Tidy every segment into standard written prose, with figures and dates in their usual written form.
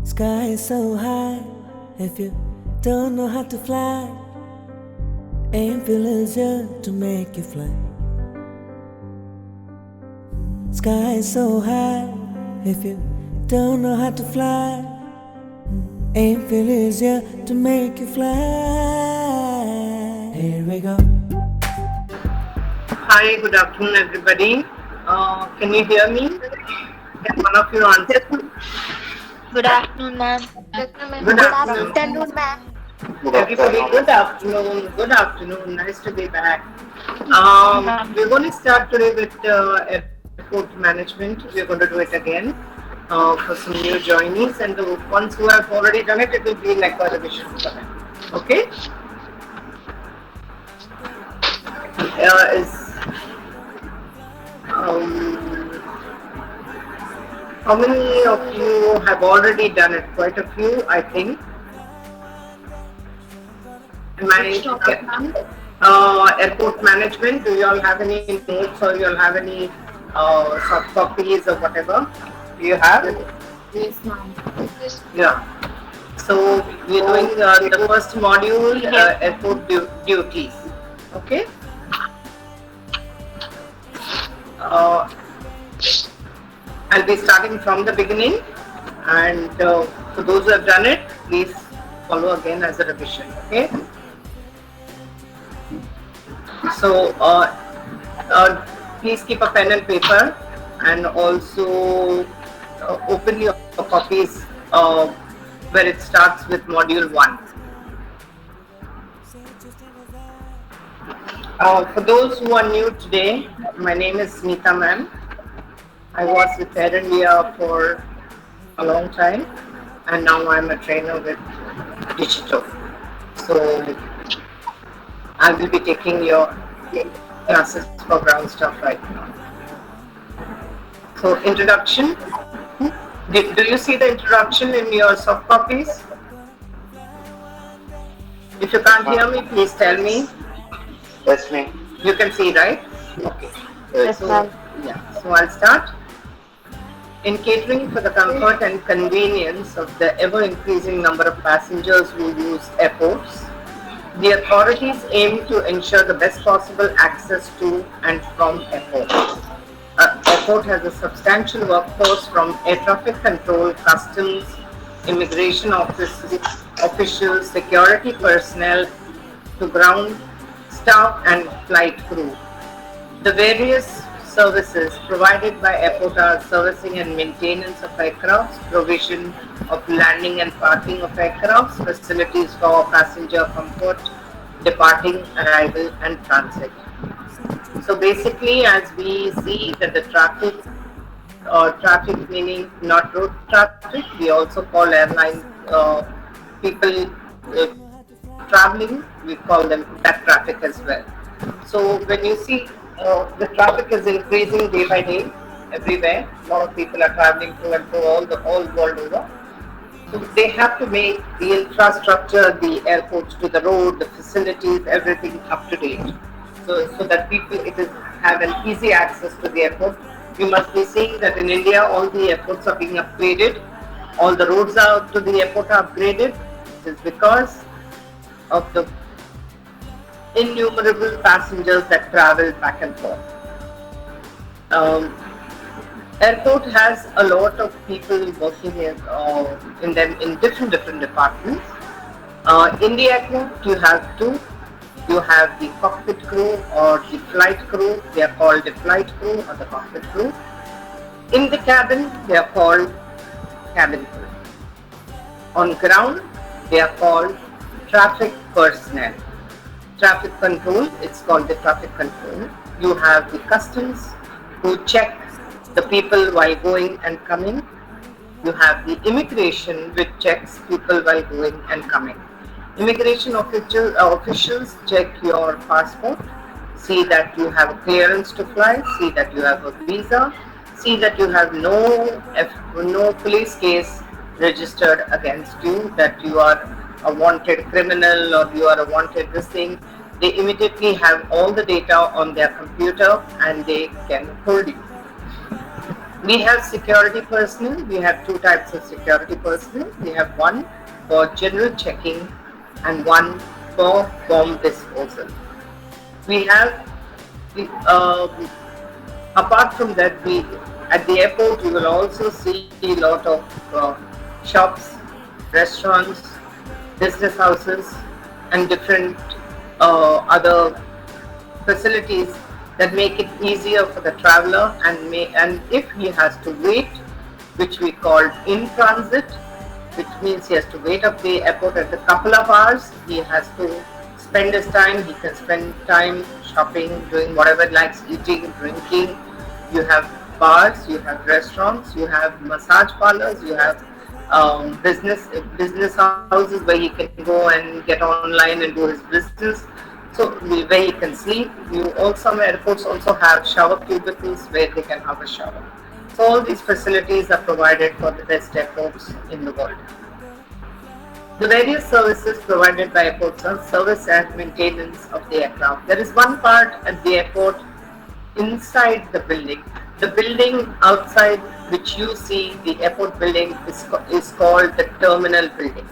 Sky is so high, if you don't know how to fly, aim feel easier to make you fly. Sky is so high, if you don't know how to fly, aim feel easier to make you fly. Here we go. Hi, good afternoon, everybody. Can you hear me? Can one of you answer? Good afternoon, ma'am. Good afternoon. Ma'am. Everybody, good afternoon. Good afternoon. Nice to be back. We're going to start today with airport management. We're going to do it again for some new joinees, and the ones who have already done it, it will be like a revision for them. Okay? How many of you have already done it? Quite a few, I think. Airport management, do you all have any notes or you all have any soft copies or whatever? Do you have? Yes, ma'am. Yeah. So we're doing the first module, airport duties. Okay. I'll be starting from the beginning, and for those who have done it, please follow again as a revision. Okay. So please keep a pen and paper, and also open your copies where it starts with module 1. For those who are new today, my name is Smita ma'am. I was with Air India for a long time, and now I'm a trainer with Digito. So I will be taking your classes for ground stuff right now. So introduction. Do you see the introduction in your soft copies? If you can't hear me, please tell me. That's me. You can see, right? Okay. Yes, ma'am. So I'll start. In catering for the comfort and convenience of the ever-increasing number of passengers who use airports, the authorities aim to ensure the best possible access to and from airports. Airport has a substantial workforce from air traffic control, customs, immigration officials, security personnel, to ground staff and flight crew. The various services provided by airport are servicing and maintenance of aircrafts, provision of landing and parking of aircrafts, facilities for passenger comfort, departing, arrival and transit. So basically, as we see that the traffic, or traffic meaning not road traffic, we also call airline people traveling, we call them that traffic as well. So when you see the traffic is increasing day by day everywhere, a lot of people are traveling to and fro all world over. So they have to make the infrastructure, the airports to the road, the facilities, everything up to date. So that people have an easy access to the airport. You must be seeing that in India all the airports are being upgraded, all the roads out to the airport are upgraded. It is because of the innumerable passengers that travel back and forth. Airport has a lot of people working in them in different departments. In the aircraft, you have two. You have the cockpit crew or the flight crew. They are called the flight crew or the cockpit crew. In the cabin, they are called cabin crew. On ground, they are called traffic personnel. Traffic control, it's called the traffic control. You have the customs who check the people while going and coming. You have the immigration which checks people while going and coming. Immigration officials check your passport, see that you have a clearance to fly, see that you have a visa, see that you have no police case registered against you, that you are a wanted criminal or you are a wanted this thing. They immediately have all the data on their computer and they can hold you. We have security personnel. We have two types of security personnel. We have one for general checking and one for bomb disposal. We have, we, apart from that, we at the airport you will also see a lot of shops, restaurants, business houses, and different other facilities that make it easier for the traveler, and if he has to wait, which we call in transit, which means he has to wait at the airport at a couple of hours, he has to spend his time, he can spend time shopping, doing whatever he likes, eating, drinking. You have bars, you have restaurants, you have massage parlors, you have business houses where he can go and get online and do his business. So where he can sleep. You also, some airports also have shower cubicles where they can have a shower. So all these facilities are provided for the best airports in the world. The various services provided by airports are service and maintenance of the aircraft. There is one part at the airport inside the building. The building outside which you see, the airport building, is called the terminal building.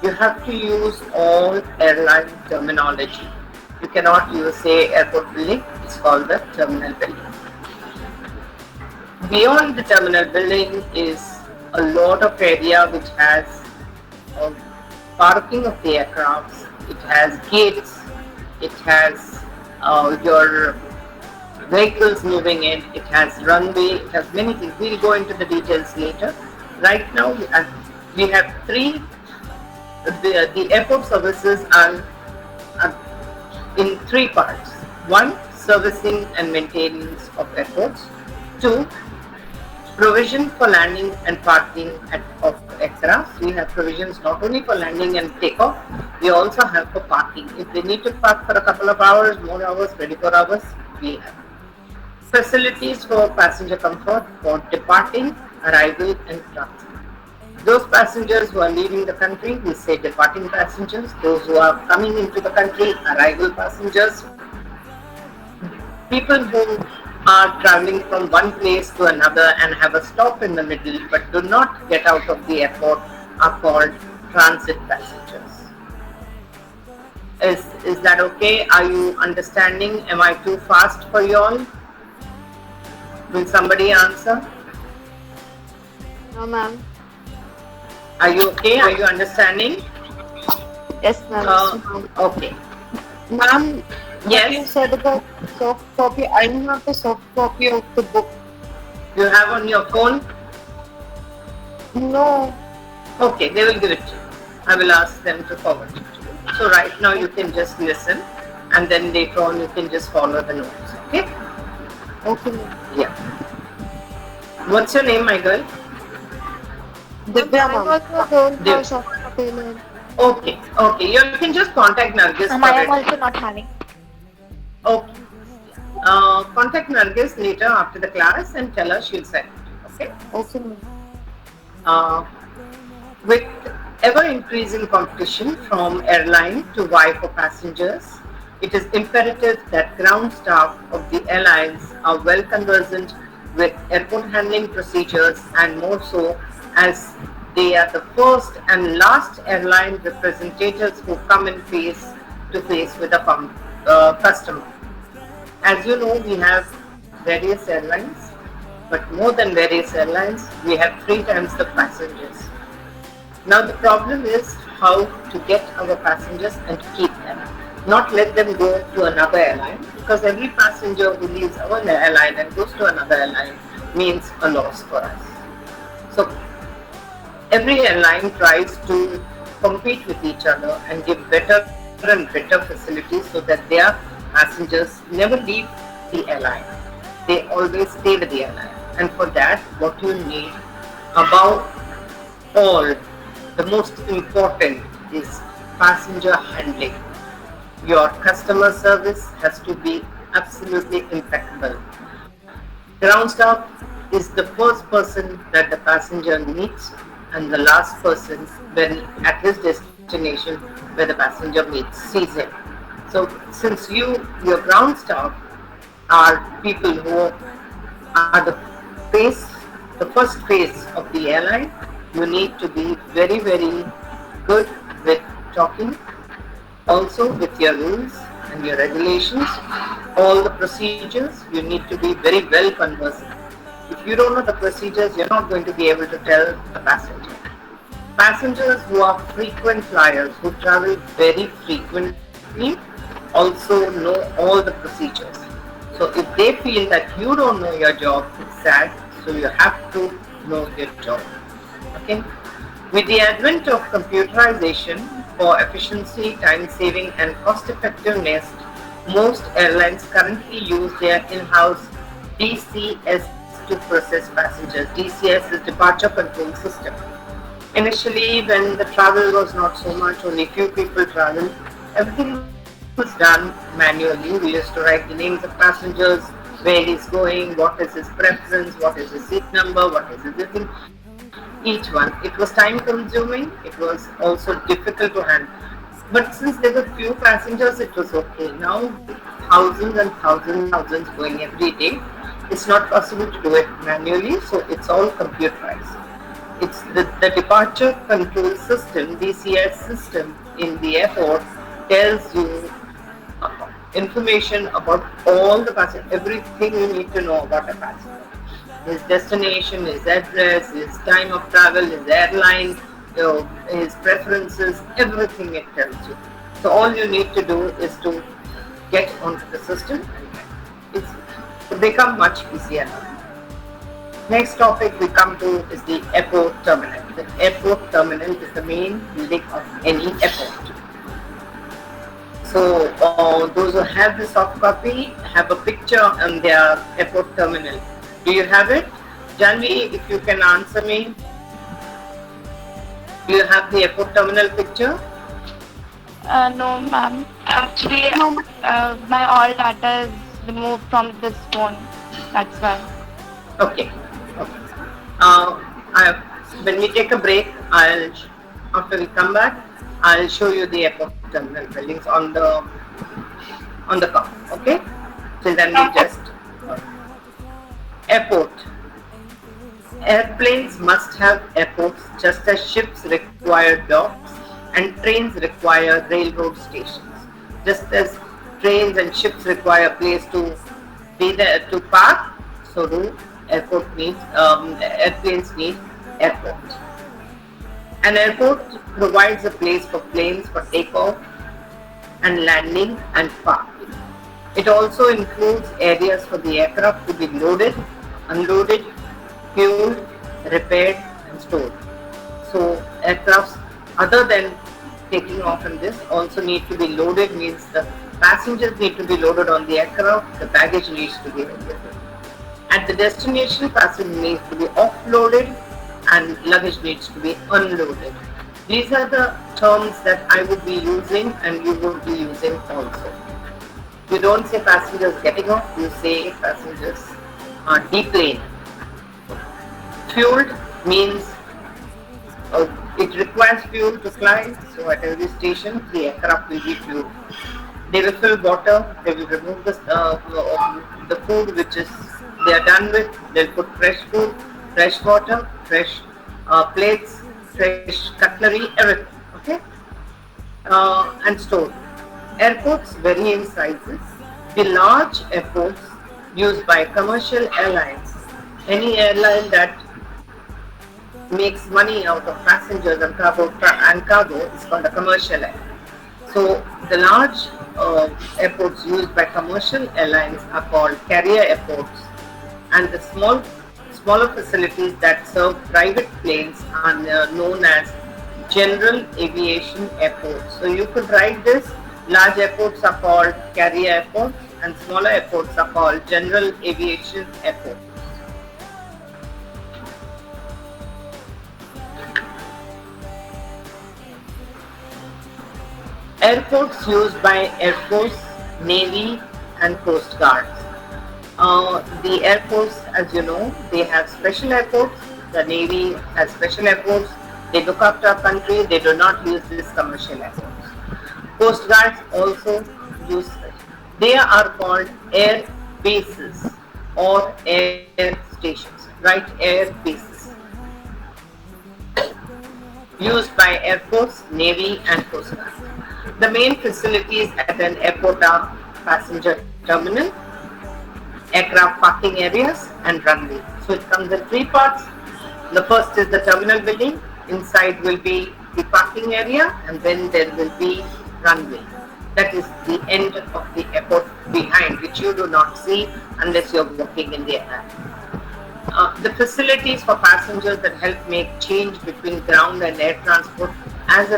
You have to use all airline terminology. You cannot use, say, airport building. It's called the terminal building. Beyond the terminal building is a lot of area which has parking of the aircrafts. It has gates. It has your vehicles moving in. It has runway. It has many things. We'll go into the details later. Right now, we have three. The airport services are in three parts. One, servicing and maintenance of airports. Two, provision for landing and parking of aircraft. We have provisions not only for landing and takeoff, we also have for parking. If they need to park for a couple of hours, more hours, 24 hours, we have. Facilities for passenger comfort for departing, arrival and transit. Those passengers who are leaving the country, we say departing passengers. Those who are coming into the country, arrival passengers. People who are traveling from one place to another and have a stop in the middle but do not get out of the airport are called transit passengers. Is that okay? Are you understanding? Am I too fast for you all? Will somebody answer? No, ma'am. Are you okay? Are you understanding? Yes, ma'am. Okay. Ma'am, Yes. you said about soft copy. I don't have the soft copy of the book. You have on your phone? No. Okay, they will give it to you. I will ask them to forward it to you. So right now you can just listen and then later on you can just follow the notes. Okay? Okay, ma'am. Yeah. What's your name, my girl? Divya, ma'am. I also don't Div- have soft copy, ma'am. Okay, okay. You can just contact Nargis Ma'am, for I it. am also not having. Okay. Contact Nargis later after the class and tell her she'll send it. Okay? Okay, ma'am. With ever increasing competition from airline to vie for passengers, it is imperative that ground staff of the airlines are well conversant with airport handling procedures, and more so as they are the first and last airline representatives who come in face to face with a customer. As you know, we have various airlines, but more than various airlines, we have 3 times the passengers. Now the problem is how to get our passengers and keep them, not let them go to another airline, because every passenger who leaves our airline and goes to another airline means a loss for us. So every airline tries to compete with each other and give better and better facilities so that their passengers never leave the airline. They always stay with the airline. And for that, what you need above all, the most important is passenger handling. Your customer service has to be absolutely impeccable. Ground staff is the first person that the passenger meets and the last person when at his destination where the passenger sees him. So since your ground staff are people who are the face the first phase of the airline, you need to be very, very good with talking, also with your rules and your regulations, all the procedures, you need to be very well conversant. If you don't know the procedures, you're not going to be able to tell the passenger. Passengers who are frequent flyers, who travel very frequently, also know all the procedures. So if they feel that you don't know your job, it's sad. So you have to know your job. Okay. With the advent of computerization for efficiency, time saving, and cost effectiveness, most airlines currently use their in-house DCS to process passengers. DCS is Departure Control System. Initially, when the travel was not so much, only few people traveled, everything was done manually. We used to write the names of passengers, where he's going, what is his preference, what is his seat number, what is his thing. Each one. It was time consuming, it was also difficult to handle. But since there were few passengers, it was okay. Now, thousands and thousands going every day. It's not possible to do it manually, so it's all computerized. It's the departure control system, DCS system in the airport tells you information about all the passengers, everything you need to know about a passenger. His destination, his address, his time of travel, his airline, his preferences, everything it tells you. So all you need to do is to get onto the system and it's become much easier now. Next topic we come to is the airport terminal. The airport terminal is the main building of any airport. So those who have the soft copy have a picture on their airport terminal. Do you have it? Janvi, if you can answer me. Do you have the airport terminal picture? No, ma'am. Actually, my all data is removed from this phone. That's why. Okay. When we take a break, after we come back, I'll show you the airport terminal buildings on the car. Okay. So then we just airport. Airplanes must have airports just as ships require docks and trains require railroad stations. Just as trains and ships require a place to be there to park, so do airplanes need airports. An airport provides a place for planes for takeoff and landing and parking. It also includes areas for the aircraft to be loaded, unloaded, fueled, repaired and stored. So aircrafts other than taking off in this also need to be loaded, means the passengers need to be loaded on the aircraft, the baggage needs to be loaded. At the destination, passengers needs to be offloaded and luggage needs to be unloaded. These are the terms that I would be using and you would be using also. You don't say passengers getting off, you say passengers are deplaned. Fueled means it requires fuel to fly, so at every station the aircraft will be fueled. They will fill water, they will remove the food which is they are done with, they'll put fresh food, fresh water, fresh plates, fresh cutlery, everything, okay? And stored. Airports vary in sizes. The large airports used by commercial airlines, any airline that makes money out of passengers and cargo is called a commercial airline. So the large airports used by commercial airlines are called carrier airports, and the smaller facilities that serve private planes are known as general aviation airports. So you could write this: large airports are called carrier airports and smaller airports are called general aviation airports. Airports used by Air Force, Navy and Coast Guards. The Air Force, as you know, they have special airports. The Navy has special airports. They look after our country. They do not use these commercial airports. Coast Guards also use. They are called air bases or air stations. right air bases used by Air Force, Navy and Coast Guard. The main facilities at an airport are passenger terminal, aircraft parking areas and runway. So it comes in three parts. The first is the terminal building. Inside will be the parking area and then there will be runway. That is the end of the airport behind, which you do not see unless you're walking in the air. The facilities for passengers that help make change between ground and air transport as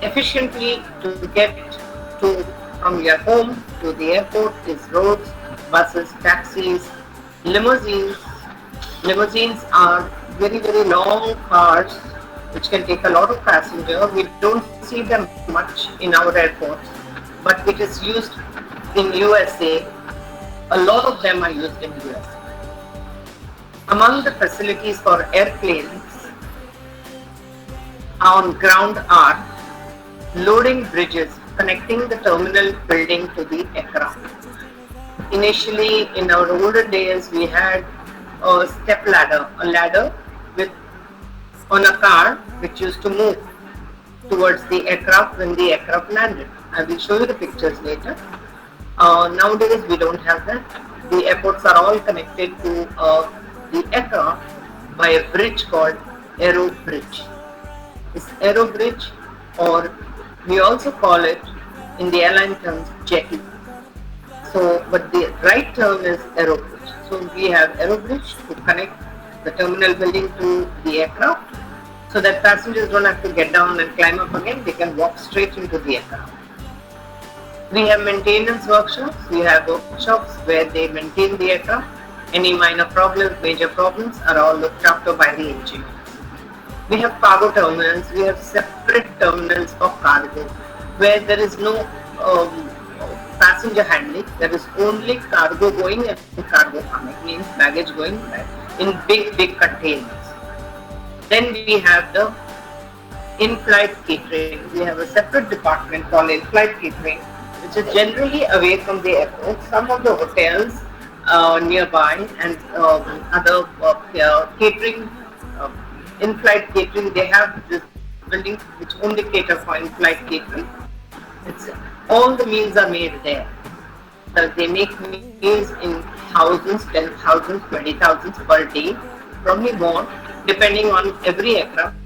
efficiently to get to from your home to the airport is roads, buses, taxis, limousines. Limousines are very, very long cars which can take a lot of passengers. We don't see them much in our airports, but it is used in USA. A lot of them are used in USA. Among the facilities for airplanes on ground are loading bridges connecting the terminal building to the aircraft. Initially, in our older days, we had a step ladder, a ladder on a car which used to move towards the aircraft when the aircraft landed. I will show you the pictures later. Nowadays, we don't have that. The airports are all connected to the aircraft by a bridge called Aero Bridge. This Aero Bridge, or we also call it in the airline terms jetty. So, but the right term is Aero Bridge. So we have Aero Bridge to connect the terminal building to the aircraft, so that passengers don't have to get down and climb up again. They can walk straight into the aircraft. We have maintenance workshops. We have workshops where they maintain the aircraft. Any minor problems, major problems are all looked after by the engineers. We have cargo terminals. We have separate terminals for cargo where there is no passenger handling. There is only cargo going and cargo coming, means baggage going in big containers. Then we have the in-flight catering. We have a separate department called in-flight catering, which is generally away from the airport. Some of the hotels nearby and other catering, in-flight catering, they have this building which only cater for in-flight catering. All the meals are made there. They make meals in thousands, 10,000, 20,000 per day, probably more, depending on every aircraft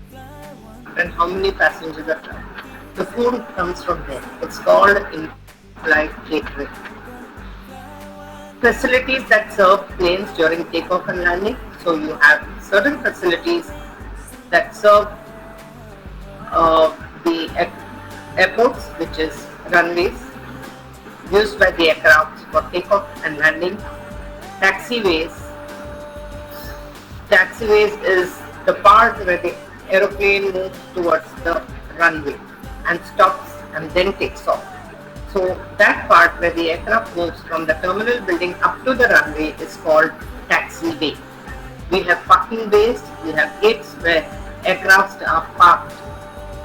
and how many passengers are traveling. The food comes from there. It's called in-flight catering. Facilities that serve planes during takeoff and landing. So you have certain facilities that serve the airports, which is runways, used by the aircraft for takeoff and landing. Taxiways. Taxiways is the part where the aeroplane moves towards the runway and stops and then takes off. So that part where the aircraft moves from the terminal building up to the runway is called taxiway. We have parking bays, we have gates where aircrafts are parked,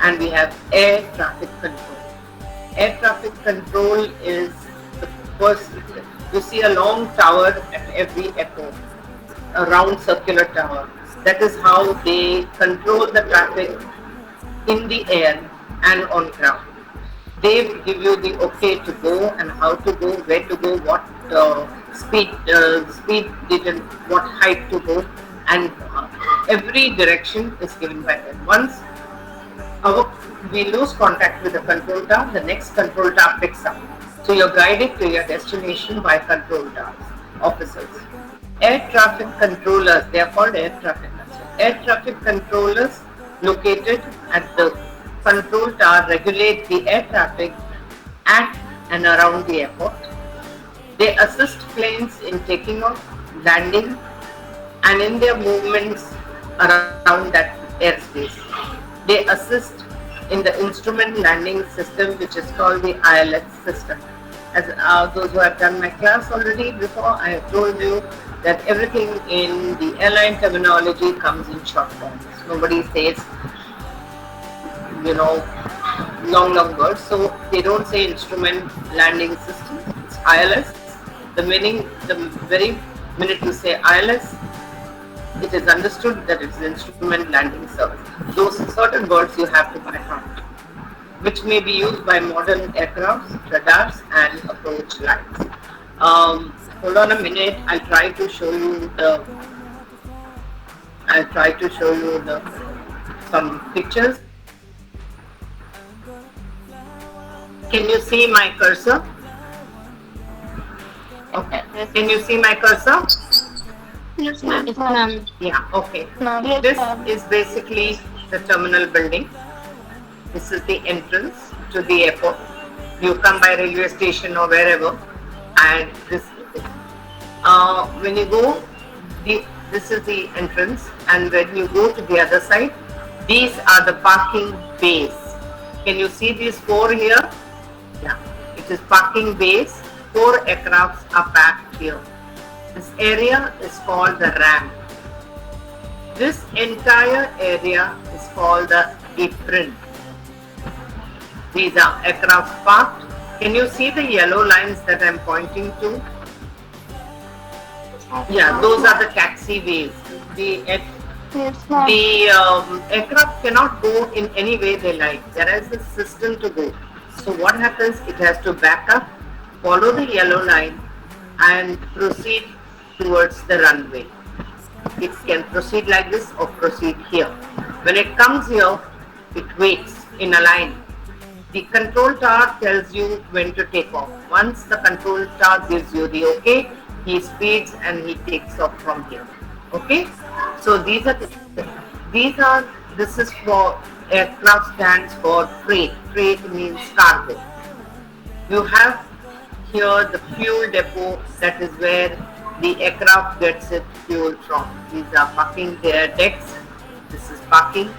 and we have air traffic control. Air traffic control is the first. You see a long tower at every airport, a round circular tower. That is how they control the traffic in the air and on ground. They give you the okay to go and how to go, where to go, what speed detail, what height to go, and every direction is given by them. Once we lose contact with the control tower, the next control tower picks up. So you're guided to your destination by control towers, officers. Air traffic controllers, they are called air traffic controllers. Air traffic controllers located at the control tower regulate the air traffic at and around the airport. They assist planes in taking off, landing, and in their movements around that airspace. They assist in the instrument landing system, which is called the ILS system. As those who have done my class already before, I have told you that everything in the airline terminology comes in short forms. Nobody says, long words. So they don't say instrument landing system. It's ILS. The meaning, the very Minute you say ILS, it is understood that it is Instrument Landing Service. Those certain words you have to by heart, which may be used by modern aircrafts, radars, and approach lights. Hold on a minute. I'll try to show you some pictures. Can you see my cursor? Okay. Can you see my cursor? Yes, ma'am. Yes, ma'am. Yeah, okay. Yes, This ma'am. is basically the terminal building. This is the entrance to the airport. You come by railway station or wherever, and this is it. When you go, this is the entrance, and when you go to the other side, these are the parking bays. Can you see these four here? Yeah, it is parking bays. 4 aircrafts are packed here. This area is called the ramp. This entire area is called the apron. These are aircraft parked. Can you see the yellow lines that I'm pointing to? Yeah, those are the taxiways. Yes, ma'am. The aircraft cannot go in any way they like. There is a system to go. So what happens? It has to back up, follow the yellow line, and proceed towards the runway. It can proceed like this or proceed here. When it comes here, it waits in a line. The control tower tells you when to take off. Once the control tower gives you the okay, he speeds and he takes off from here. Okay? So this is for aircraft stands for freight. Freight means cargo. You have here the fuel depot, that is where the aircraft gets its fuel from. These are parking their decks. This is parking.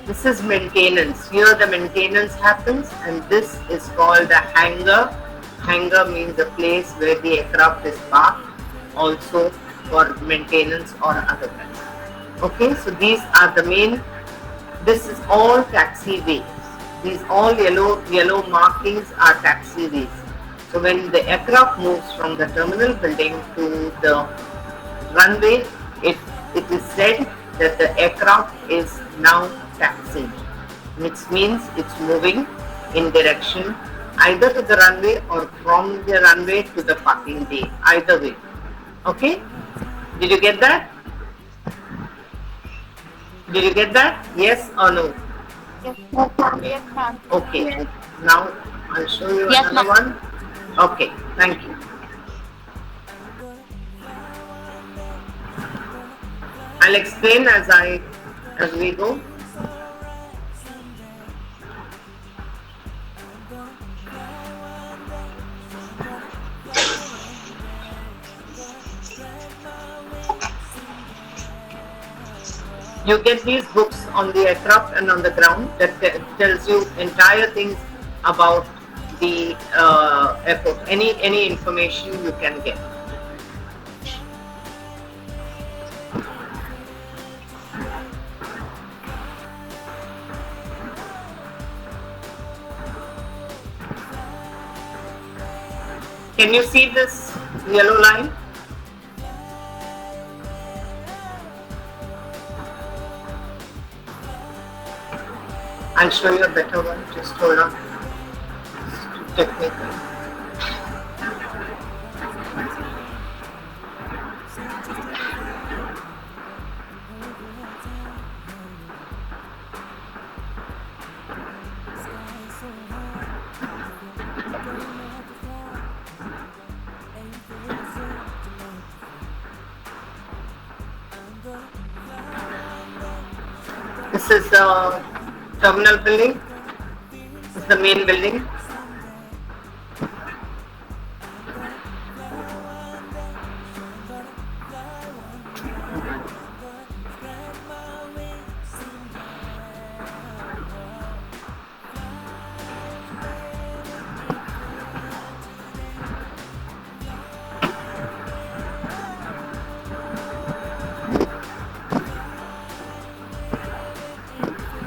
This is maintenance. Here the maintenance happens, and this is called the hangar. Hangar means the place where the aircraft is parked, also for maintenance or otherwise. Okay, so these are the main. This is all taxiways. These all yellow markings are taxiways. So when the aircraft moves from the terminal building to the runway, it is said that the aircraft is now taxiing, which means it's moving in direction either to the runway or from the runway to the parking bay, either way. Okay? Did you get that? Did you get that? Yes or no? Yes, ma'am. Yes, ma'am. Okay. Now I'll show you Yes, another one. Okay. Thank you. I'll explain as we go. You get these books on the aircraft and on the ground that tells you entire things about the airport. Any information you can get. Can you see this yellow line? I'll show you a better one. Just hold on. It's too technical. This is the terminal building. This is the main building.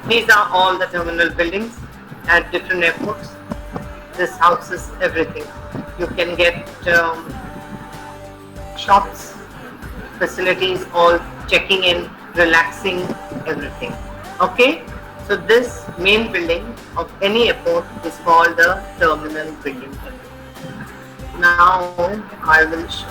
These are all the terminal buildings at different airports. This houses everything. You can get shops, facilities, all checking in, relaxing, everything. Okay, so this main building of any airport is called the terminal building. Now I will show.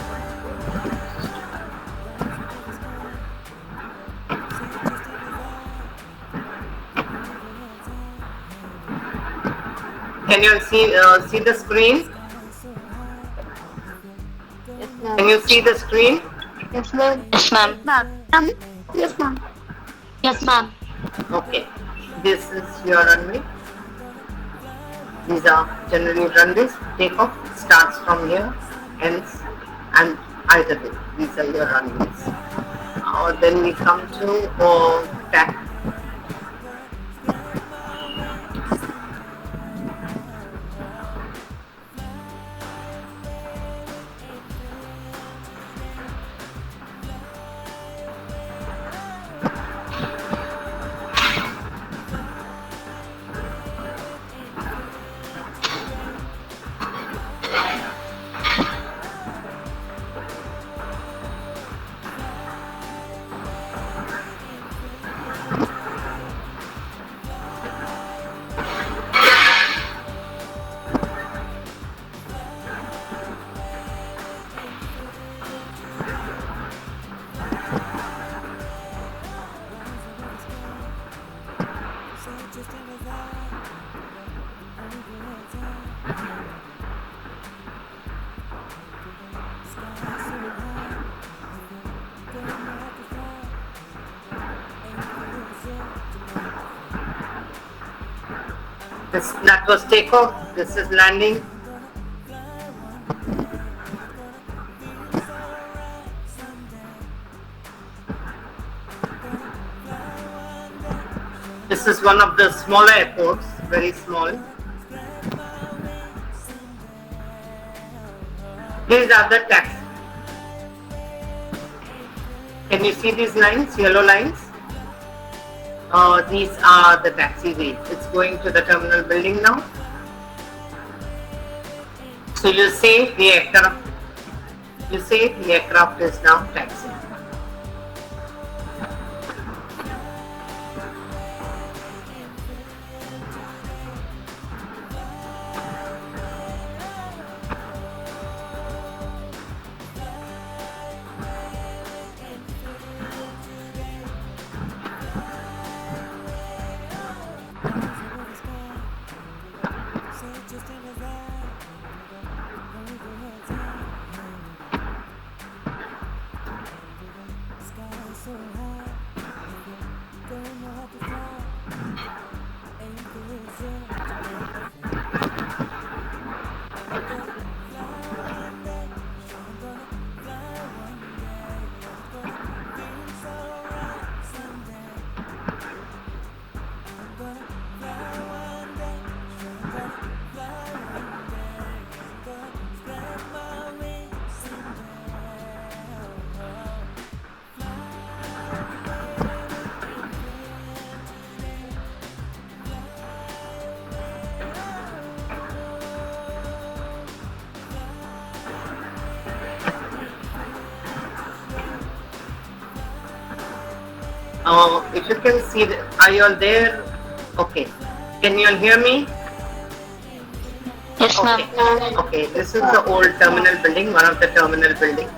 Can you see the screen? Yes, ma'am. Can you see the screen? Yes, ma'am. Yes, ma'am. Yes, ma'am. Yes, ma'am. Okay, this is your runway. These are generally runways. Takeoff starts from here, ends, and either way. These are your runways. Then we come to taxi. That was takeoff. This is landing. This is one of the smaller airports, very small. These are the taxis. Can you see these lines, yellow lines? These are the taxiways. It's going to the terminal building now. So you say the aircraft. You say the aircraft is now taxiing. If you can see, are you all there? Okay. Can you all hear me? Yes, ma'am. Okay, this is the old terminal building, one of the terminal buildings.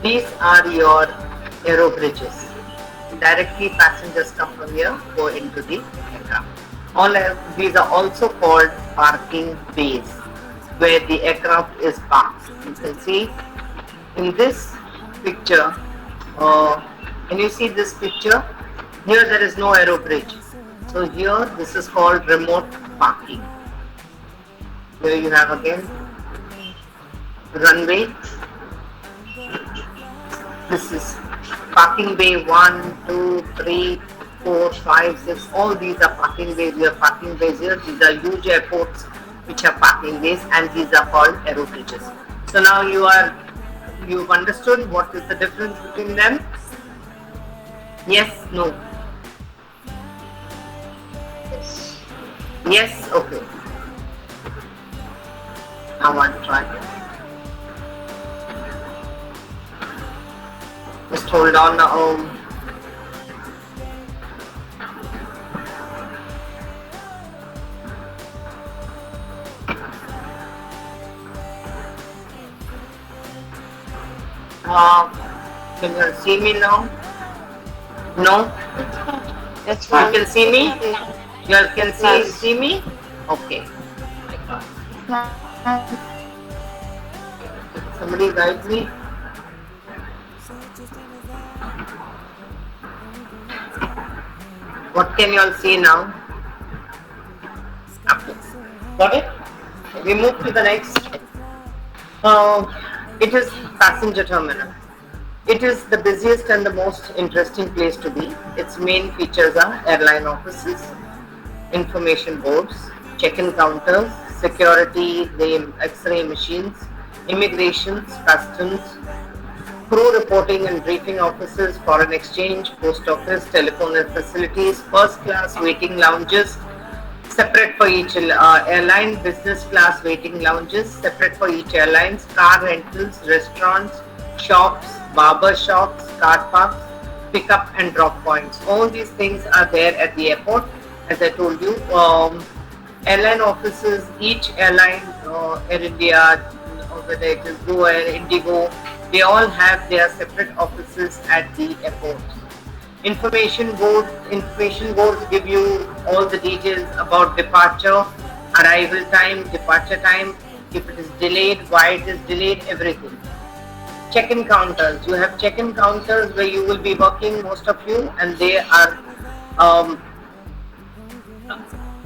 These are your aero bridges. Directly passengers come from here, go into the aircraft. These are also called parking bays, where the aircraft is parked. You can see in this picture, can you see this picture? Here there is no aero bridge. So here this is called remote parking. Here you have again runway. This is parking bay 1, 2, 3, 4, 5, 6. All these are parking bays. We have parking bays here. These are huge airports which have parking bays, and these are called aero bridges. So now you've understood what is the difference between them? Yes, no. Yes, okay. Now I'll try. Just hold on. Can you see me now? No? Yes, You ma'am. can see me? You all can see me? Okay. Ma'am. Somebody guide me. What can you all see now? Okay. Got it? We move to the next. It is passenger terminal. It is the busiest and the most interesting place to be. Its main features are airline offices, information boards, check-in counters, security, the X-ray machines, immigrations, customs, crew reporting and briefing offices, foreign exchange, post office, telephone facilities, first class waiting lounges, separate for each airline, business class waiting lounges, separate for each airlines, car rentals, restaurants, shops, barber shops, car parks, pickup and drop points. All these things are there at the airport. As I told you, airline offices, each airline, Air India, or whether it is Go Air, Indigo, they all have their separate offices at the airports. Information boards give you all the details about departure, arrival time, departure time, if it is delayed, why it is delayed, everything. Check-in counters. You have check-in counters where you will be working, most of you, and they are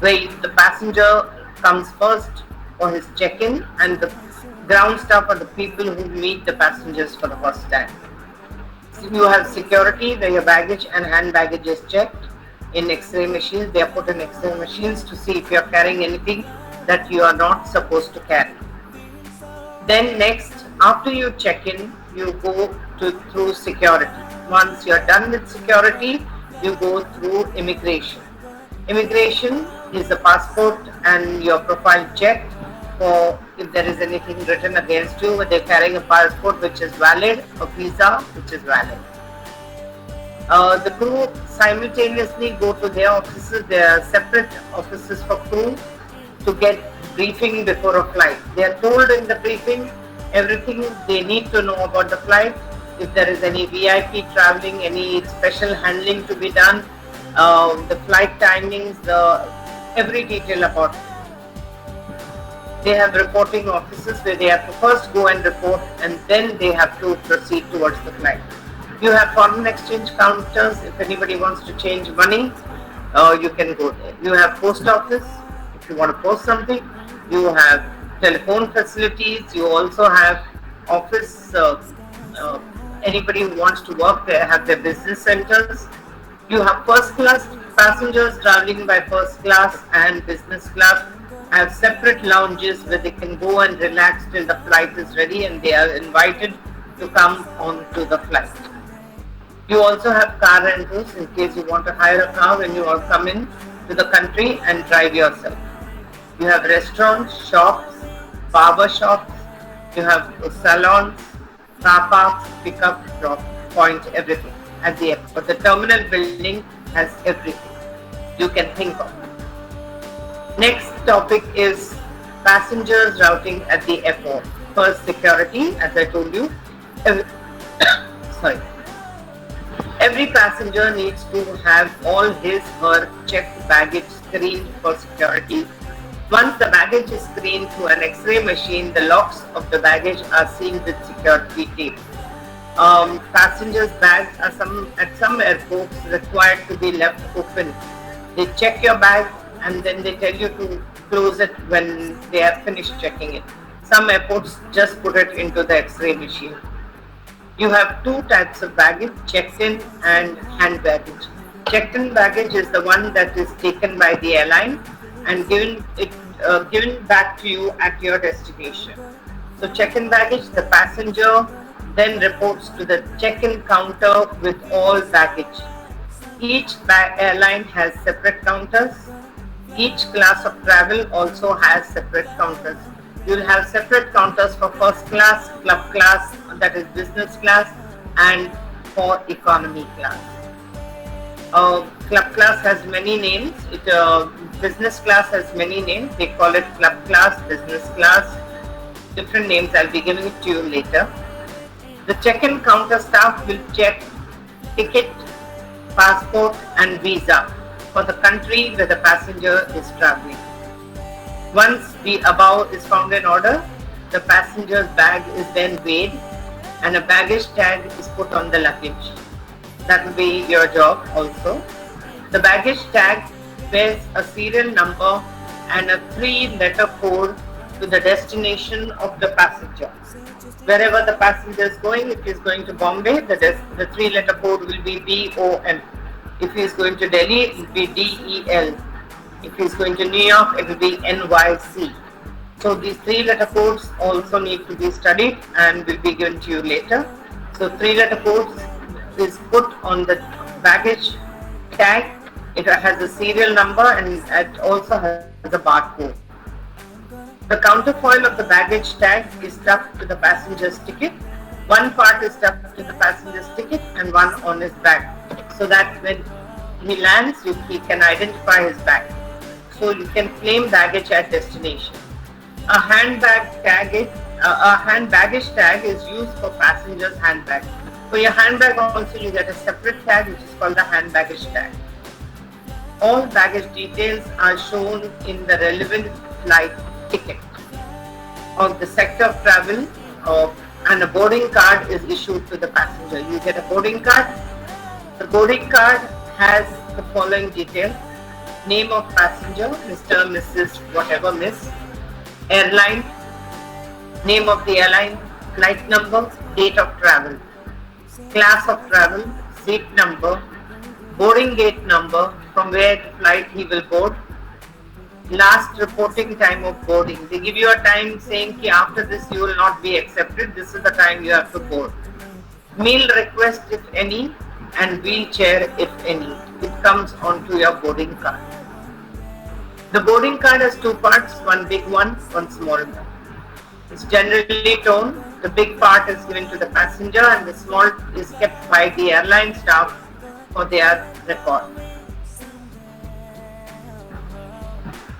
where the passenger comes first for his check-in, and the ground staff are the people who meet the passengers for the first time. You have security where your baggage and hand baggage is checked in X-ray machines. They are put in X-ray machines to see if you are carrying anything that you are not supposed to carry. Then next, after you check in, you go through security. Once you are done with security, you go through immigration. Immigration is the passport and your profile checked for if there is anything written against you, whether you're carrying a passport which is valid, a visa which is valid. The crew simultaneously go to their offices. There are separate offices for crew to get briefing before a flight. They are told in the briefing everything they need to know about the flight. If there is any VIP traveling, any special handling to be done, the flight timings, every detail about it. They have reporting offices where they have to first go and report, and then they have to proceed towards the flight. You have foreign exchange counters. If anybody wants to change money, you can go there. You have post office if you want to post something. You have telephone facilities. You also have office. Anybody who wants to work there have their business centers. You have first class passengers traveling by first class and business class have separate lounges where they can go and relax till the flight is ready, and they are invited to come on to the flight. You also have car rentals in case you want to hire a car when you all come in to the country and drive yourself. You have restaurants, shops, barber shops, you have salons, car parks, pickup, drop point, everything at the airport. The terminal building has everything you can think of. Next topic is passengers routing at the airport. First, security, as I told you. Every passenger needs to have all his/her checked baggage screened for security. Once the baggage is screened through an X-ray machine, the locks of the baggage are sealed with security tape. Passengers' bags are at some airports required to be left open. They check your bag and then they tell you to close it when they are finished checking it. Some airports just put it into the X-ray machine. You have two types of baggage, checked-in and hand baggage. Checked-in baggage is the one that is taken by the airline and given back to you at your destination. So check-in baggage, the passenger then reports to the check-in counter with all baggage. Each airline has separate counters. Each class of travel also has separate counters. You will have separate counters for first class, club class, that is business class, and for economy class. Club class has many names. Business class has many names. They call it club class, business class, different names. I'll be giving it to you later. The check-in counter staff will check ticket, passport and visa for the country where the passenger is traveling. Once the above is found in order, the passenger's bag is then weighed and a baggage tag is put on the luggage. That will be your job also. The baggage tag bears a serial number and a 3-letter code to the destination of the passenger. Wherever the passenger is going, if he is going to Bombay, the 3-letter code will be BOM. If he is going to Delhi, it will be DEL. If he is going to New York, it will be NYC. So these 3-letter codes also need to be studied and will be given to you later. So 3-letter codes is put on the baggage tag. It has a serial number and it also has a barcode. The counterfoil of the baggage tag is stuck to the passenger's ticket. One part is stuck to the passenger's ticket and one on his bag, so that when he lands, he can identify his bag. So you can claim baggage at destination. A hand baggage tag is used for passenger's handbag. For your handbag also you get a separate tag which is called the hand baggage tag. All baggage details are shown in the relevant flight ticket of the sector of travel and a boarding card is issued to the passenger. You get a boarding card. The boarding card has the following details: name of passenger, Mr., Mrs., whatever, Miss, airline, name of the airline, flight number, date of travel, class of travel, seat number, boarding gate number, from where the flight he will board, last reporting time of boarding. They give you a time saying that after this you will not be accepted, this is the time you have to board. Meal request if any and wheelchair if any. It comes onto your boarding card. The boarding card has two parts, one big one, one small one. It's generally torn. The big part is given to the passenger and the small is kept by the airline staff for their record.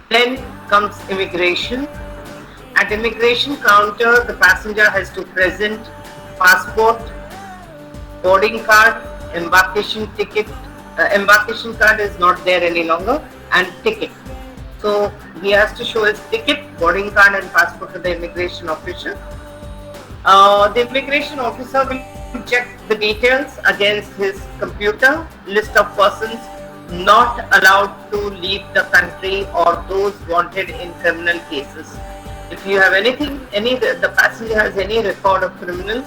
Then comes immigration. At immigration counter, the passenger has to present passport, boarding card, embarkation ticket. Embarkation card is not there any longer, and ticket. So he has to show his ticket, boarding card and passport to the immigration officer. The immigration officer will check the details against his computer, list of persons not allowed to leave the country or those wanted in criminal cases. If you have the passenger has any record of criminal,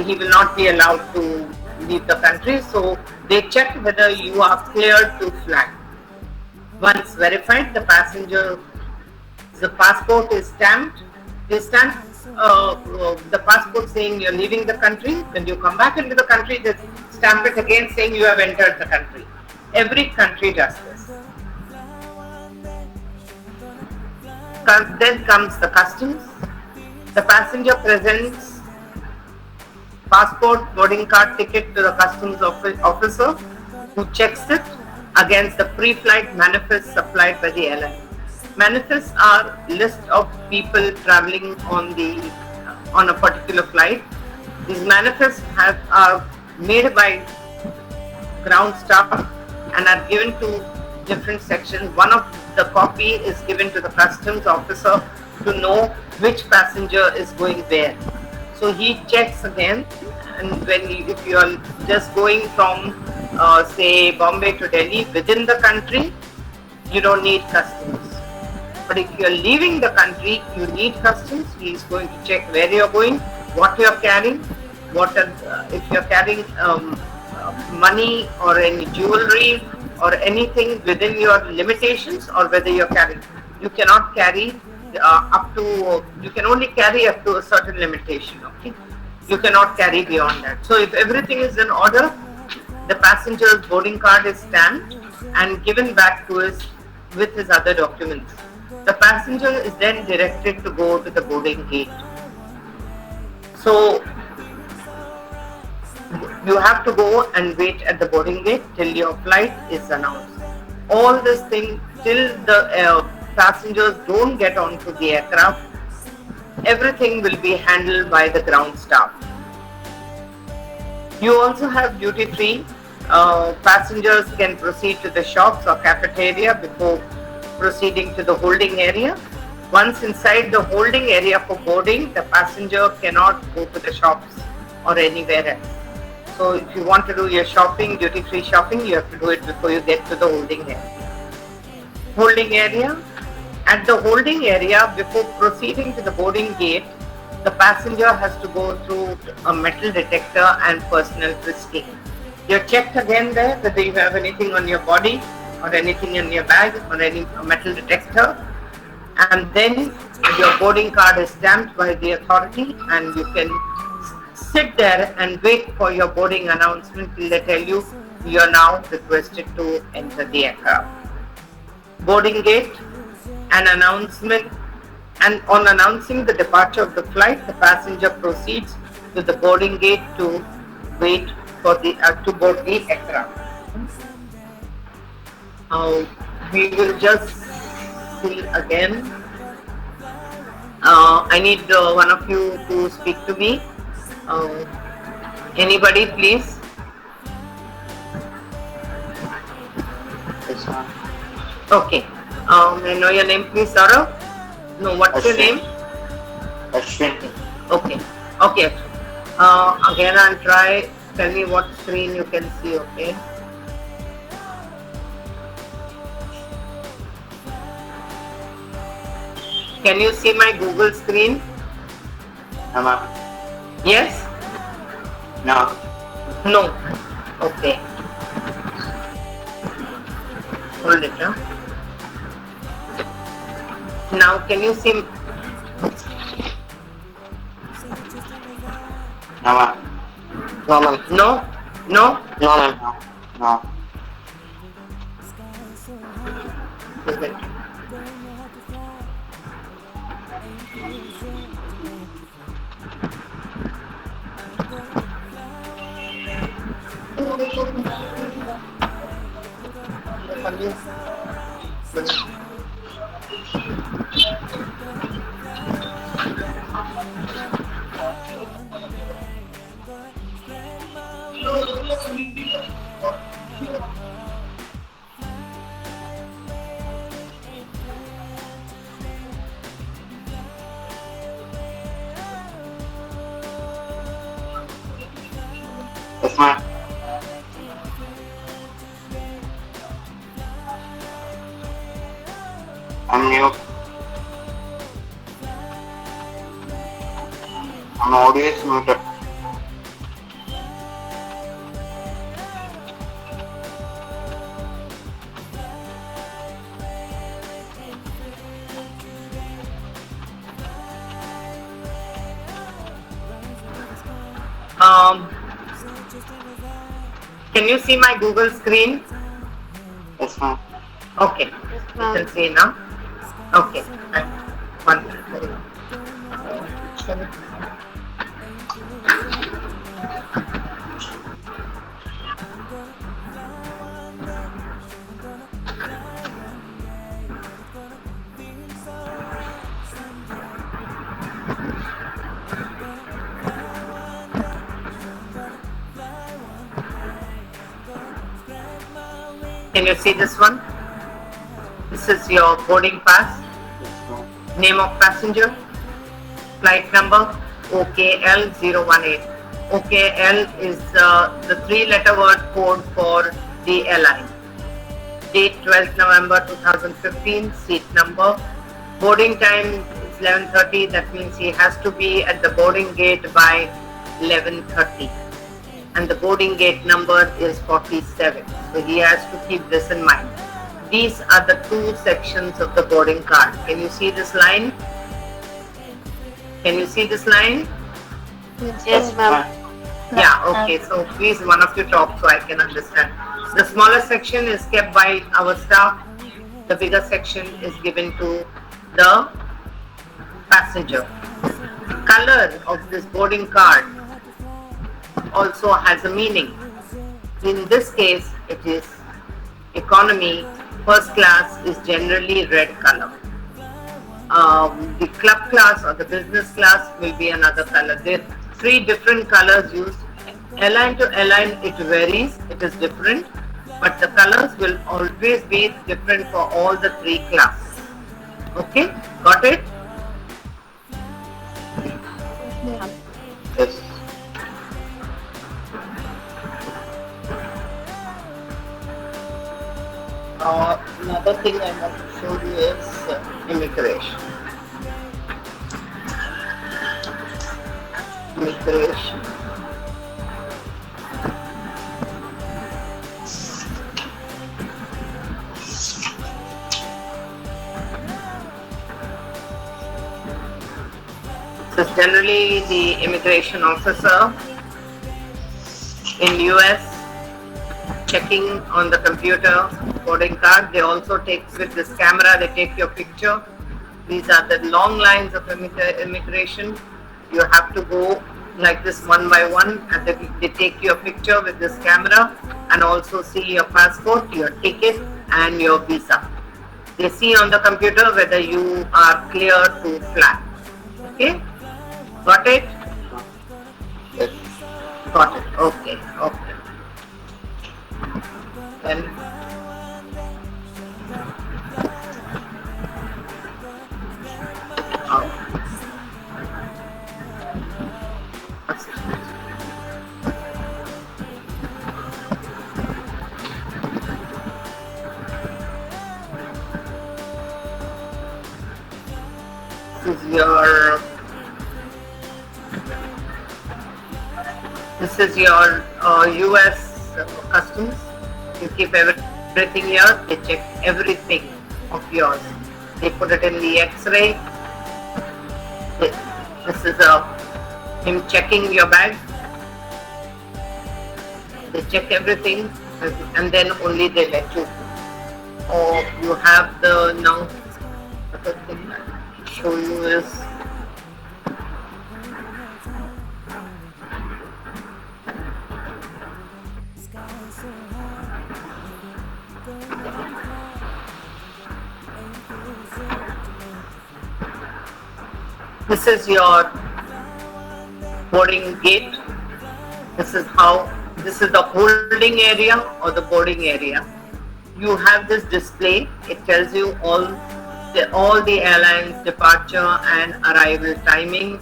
he will not be allowed to leave the country. So they check whether you are cleared to fly. Once verified, the passport is stamped. They stamp the passport saying you're leaving the country. When you come back into the country, they stamp it again saying you have entered the country. Every country does this. Then comes the customs. The passenger presents passport, boarding card, ticket to the customs officer, who checks it against the pre-flight manifest supplied by the airline. Manifests are list of people traveling on a particular flight. These manifests are made by ground staff and are given to different sections. One of the copy is given to the customs officer to know which passenger is going where. So he checks again, and if you are just going from say Bombay to Delhi within the country, you don't need customs. But if you are leaving the country, you need customs. He is going to check where you are going, what you are carrying, if you are carrying money or any jewelry or anything within your limitations, or whether you are carrying. You cannot carry you can only carry up to a certain limitation. Okay, you cannot carry beyond that. So if everything is in order, the passenger's boarding card is stamped and given back to us with his other documents. The passenger is then directed to go to the boarding gate. So You have to go and wait at the boarding gate till your flight is announced. All this thing till the passengers don't get onto the aircraft, everything will be handled by the ground staff. You also have duty free. Passengers can proceed to the shops or cafeteria before proceeding to the holding area. Once inside the holding area for boarding, the passenger cannot go to the shops or anywhere else. So if you want to do your shopping, duty free shopping, you have to do it before you get to the holding area. Holding area. At the holding area, before proceeding to the boarding gate, the passenger has to go through a metal detector and personal frisking. You're checked again there whether you have anything on your body or anything in your bag or any metal detector, and then your boarding card is stamped by the authority and you can sit there and wait for your boarding announcement till they tell you are now requested to enter the aircraft. Boarding gate, an announcement, and on announcing the departure of the flight, the passenger proceeds to the boarding gate to wait for the to board the aircraft. We will just see again. I need one of you to speak to me. Anybody, please? Yes, ma'am. Okay. May I know your name, please, Saurav? No, what's your name? Ashwin. Okay. Okay. Again, I'll try. Tell me what screen you can see, okay? Can you see my Google screen? No, ma'am. Yes? No. No. Okay. Hold it, huh? Now, can you see? No, ma'am. No, ma'am. No? No? No, ma'am. No. Okay. Yes, ma'am. I'm new. I'm audio is muted. Can you see my Google screen? Yes, ma'am. Okay. Yes, You ma'am. can see now. Okay. One minute. Very good. Can you see this one? This is your boarding pass. Yes, ma'am. Name of passenger, flight number OKL018. OKL is the three-letter word code for the airline. Date 12th November 2015, seat number. Boarding time is 11:30, that means he has to be at the boarding gate by 11:30. And the boarding gate number is 47. So he has to keep this in mind. These are the two sections of the boarding card. Can you see this line? Can you see this line? Yes, ma'am. Yeah, okay. So please, one of you talk so I can understand. The smaller section is kept by our staff. The bigger section is given to the passenger. Color of this boarding card also has a meaning. In this case, it is economy. First class is generally red color. The club class or the business class will be another color. There are three different colors used. Airline to airline, it varies, it is different, but the colors will always be different for all the three classes. Okay, got it? Yeah. Yes. Another thing I want to show you is immigration. Immigration. This is generally the immigration officer in US checking on the computer boarding card. They also take with this camera, they take your picture. These are the long lines of immigration. You have to go like this one by one, and they take your picture with this camera and also see your passport, your ticket and your visa. They see on the computer whether you are clear to fly. Okay? Got it? Yes. Got it. Okay. Okay. Then this is your US customs. You keep everything here. They check everything of yours. They put it in the X-ray. This is him checking your bag. They check everything, and then only they let you go. Or you have the now. Other thing I show you is this is your boarding gate. This is the holding area or the boarding area. You have this display. It tells you all the airlines departure and arrival timings.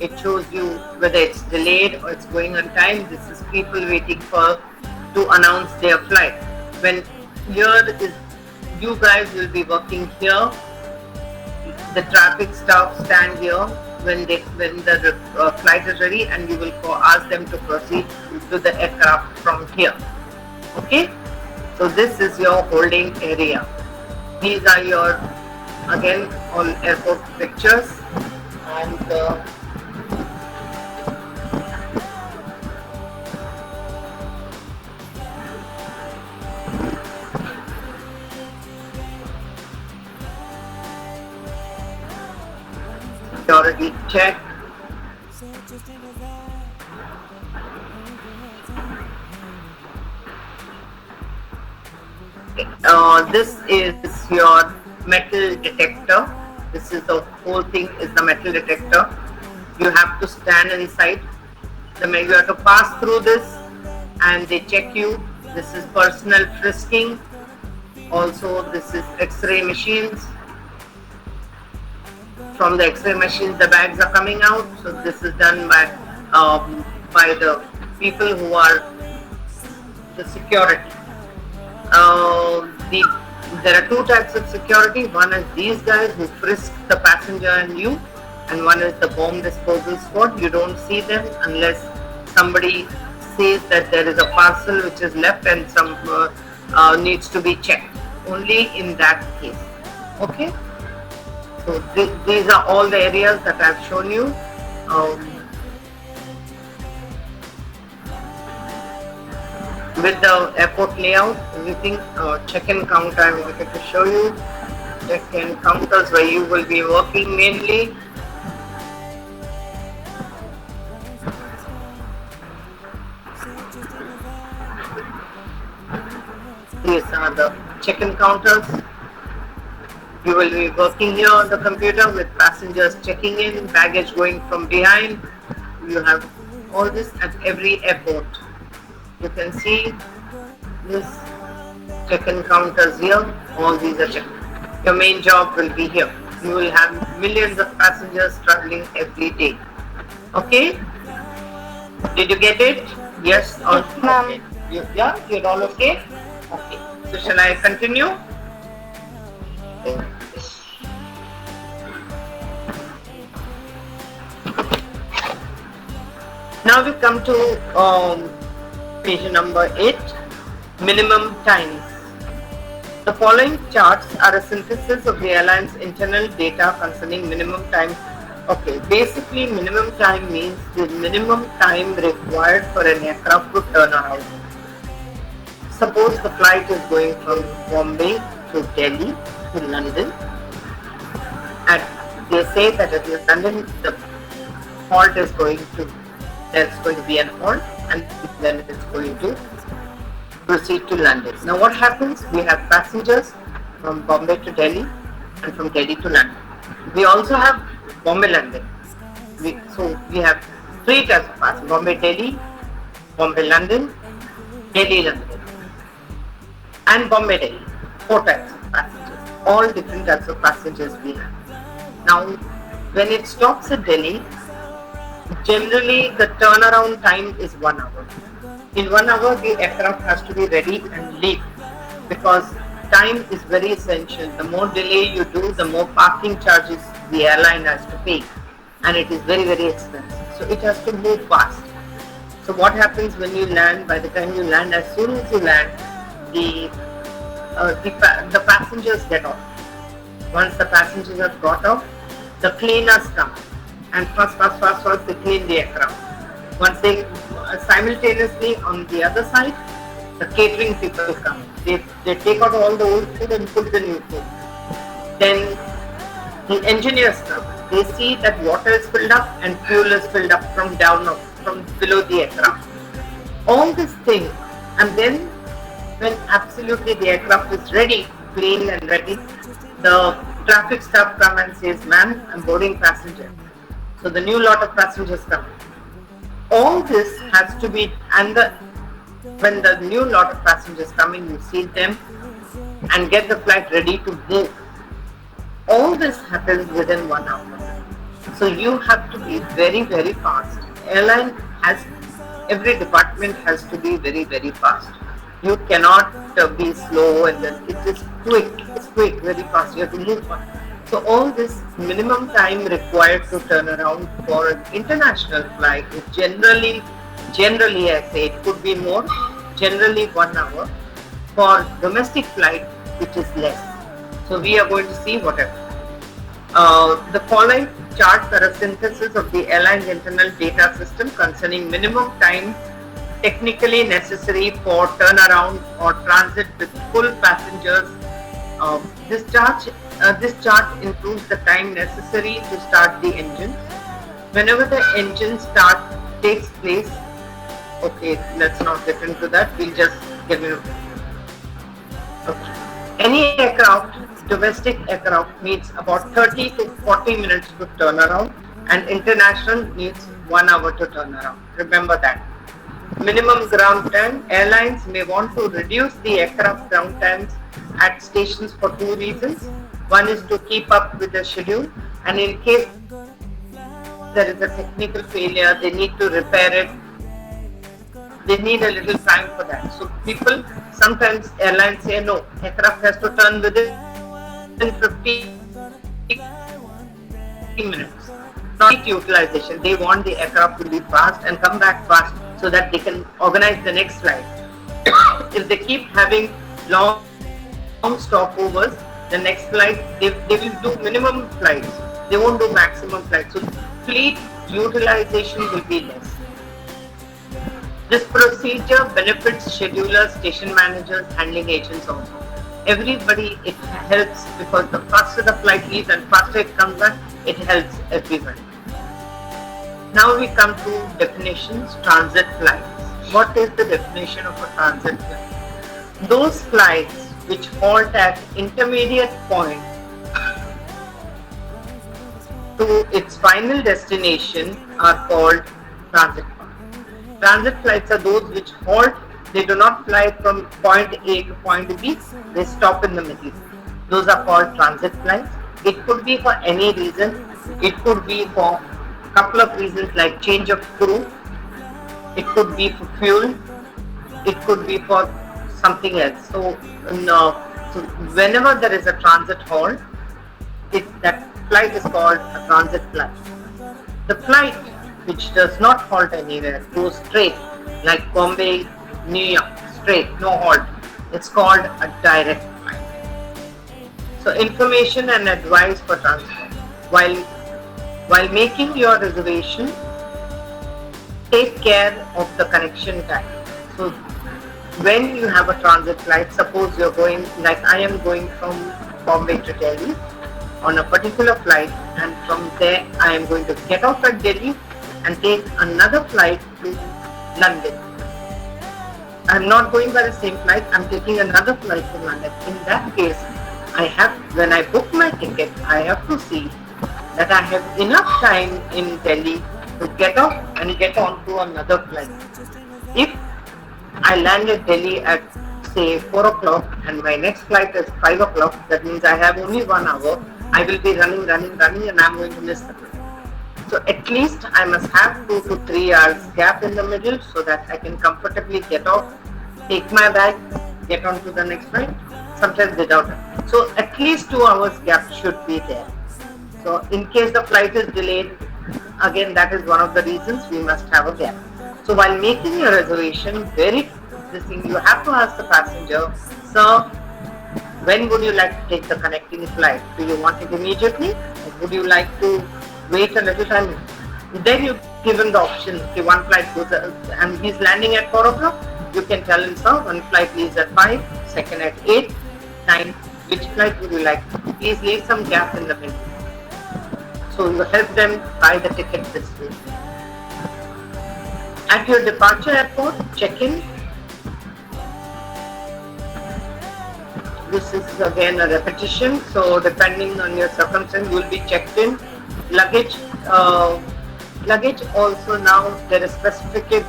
It shows you whether it's delayed or it's going on time. This is people waiting to announce their flight. When you guys will be working here. The traffic staff stand here when the flight is ready, and you will ask them to proceed to the aircraft from here. Okay, so this is your holding area. These are your, again, all airport pictures, and security check. This is your metal detector. This is the whole thing is the metal detector. You have to stand inside. You have to pass through this, and they check you. This is personal frisking. Also, this is X-ray machines. From the X-ray machines, the bags are coming out. So this is done by the people who are the security. There are two types of security. One is these guys who frisk the passenger and you, and one is the bomb disposal squad. You don't see them unless somebody says that there is a parcel which is left and some needs to be checked. Only in that case. Okay. So these are all the areas that I've shown you. With the airport layout, everything, check-in counter I'm going to show you. Check-in counters where you will be working mainly. check-in counters. You will be working here on the computer with passengers checking in, baggage going from behind. You have all this at every airport. You can see this check-in counters here. All these are check. Your main job will be here. You will have millions of passengers traveling every day. Okay? Did you get it? Yes or Yes, ma'am. okay? Yeah, you're all okay? Okay. So shall I continue? Yes. Now we come to page number 8, minimum times. The following charts are a synthesis of the airline's internal data concerning minimum time. Okay, basically minimum time means the minimum time required for an aircraft to turn around. Suppose the flight is going from Bombay to Delhi to London, and they say that at London the halt is going to, there's going to be an halt, and then it's going to proceed to London. Now what happens? We have passengers from Bombay to Delhi and from Delhi to London. We also have Bombay London. So we have 3 types of passengers: Bombay Delhi, Bombay London, Delhi London, and Bombay Delhi. 4 types of passengers. All different types of passengers we have. Now when it stops at Delhi, generally the turnaround time is 1 hour. In 1 hour, the aircraft has to be ready and leave, because time is very essential. The more delay you do, the more parking charges the airline has to pay, and it is very, very expensive. So it has to move fast. So what happens when you land? By the time you land, as soon as you land, the passengers get off. Once the passengers have got off, the cleaners come, and fast they clean the aircraft. Once they simultaneously on the other side, the catering people come. They take out all the old food and put the new food. Then the engineers come. They see that water is filled up and fuel is filled up from below the aircraft. All this thing, and then when absolutely the aircraft is ready, clean and ready, the traffic staff come and says, "Ma'am, I'm boarding passengers." So the new lot of passengers come. All this has to be, and when the new lot of passengers come in, you see them and get the flight ready to move. All this happens within 1 hour. So you have to be very, very fast. Airline has, every department has to be very, very fast. You cannot be slow, and then it is quick. It's quick, very fast. You have to move on. So all this minimum time required to turn around for an international flight is generally I say it could be more, generally 1 hour. For domestic flight, it is less. So we are going to see whatever. The following charts are a synthesis of the airline's internal data system concerning minimum time technically necessary for turnaround or transit with full passengers. This chart includes the time necessary to start the engine. Whenever the engine start takes place, okay, let's not get into that. We'll just get into it. Okay. Any aircraft, domestic aircraft, needs about 30 to 40 minutes to turn around, and international needs 1 hour to turn around. Remember that. Minimum ground time. Airlines may want to reduce the aircraft ground times at stations for 2 reasons. One is to keep up with the schedule, and in case there is a technical failure, they need to repair it. They need a little time for that. So people, sometimes airlines say no, aircraft has to turn within 50 minutes. Not utilization. They want the aircraft to be fast and come back fast so that they can organize the next flight. If they keep having long stopovers, the next flight, they will do minimum flights. They won't do maximum flights. So fleet utilization will be less. This procedure benefits schedulers, station managers, handling agents also. Everybody, it helps, because the faster the flight leaves and faster it comes back, it helps everybody. Now we come to definitions. Transit flights. What is the definition of a transit flight? Those flights which halt at intermediate point to its final destination are called transit flights. Transit flights are those which halt. They do not fly from point A to point B. They stop in the middle. Those are called transit flights. It could be for any reason. It could be for a couple of reasons like change of crew. It could be for fuel. It could be for something else. So whenever there is a transit halt, that flight is called a transit flight. The flight which does not halt anywhere, goes straight, like Bombay, New York, straight, no halt. It's called a direct flight. So information and advice for transport. While making your reservation, take care of the connection time. So when you have a transit flight, suppose you're going, like I am going from Bombay to Delhi on a particular flight, and from there I am going to get off at Delhi and take another flight to London. I'm not going by the same flight, I'm taking another flight to London. In that case, when I book my ticket, I have to see that I have enough time in Delhi to get off and get on to another flight. If I land at Delhi at say 4 o'clock and my next flight is 5 o'clock, that means I have only 1 hour. I will be running and I'm going to miss the flight. So at least I must have 2 to 3 hours gap in the middle so that I can comfortably get off, take my bag, get on to the next flight, sometimes without it. So at least 2 hours gap should be there. So in case the flight is delayed, again that is one of the reasons we must have a gap. So while making your reservation, you have to ask the passenger, sir, when would you like to take the connecting flight? Do you want it immediately? Or would you like to wait a little time? Then you give him the option, okay, one flight goes and he's landing at 4 o'clock. You can tell him, sir, one flight leaves at 5, second at 8, 9. Which flight would you like? Please leave some gap in the middle. So you help them buy the ticket this way. At your departure airport, check-in. This is again a repetition. So depending on your circumstance, you will be checked in. Luggage also now there is specific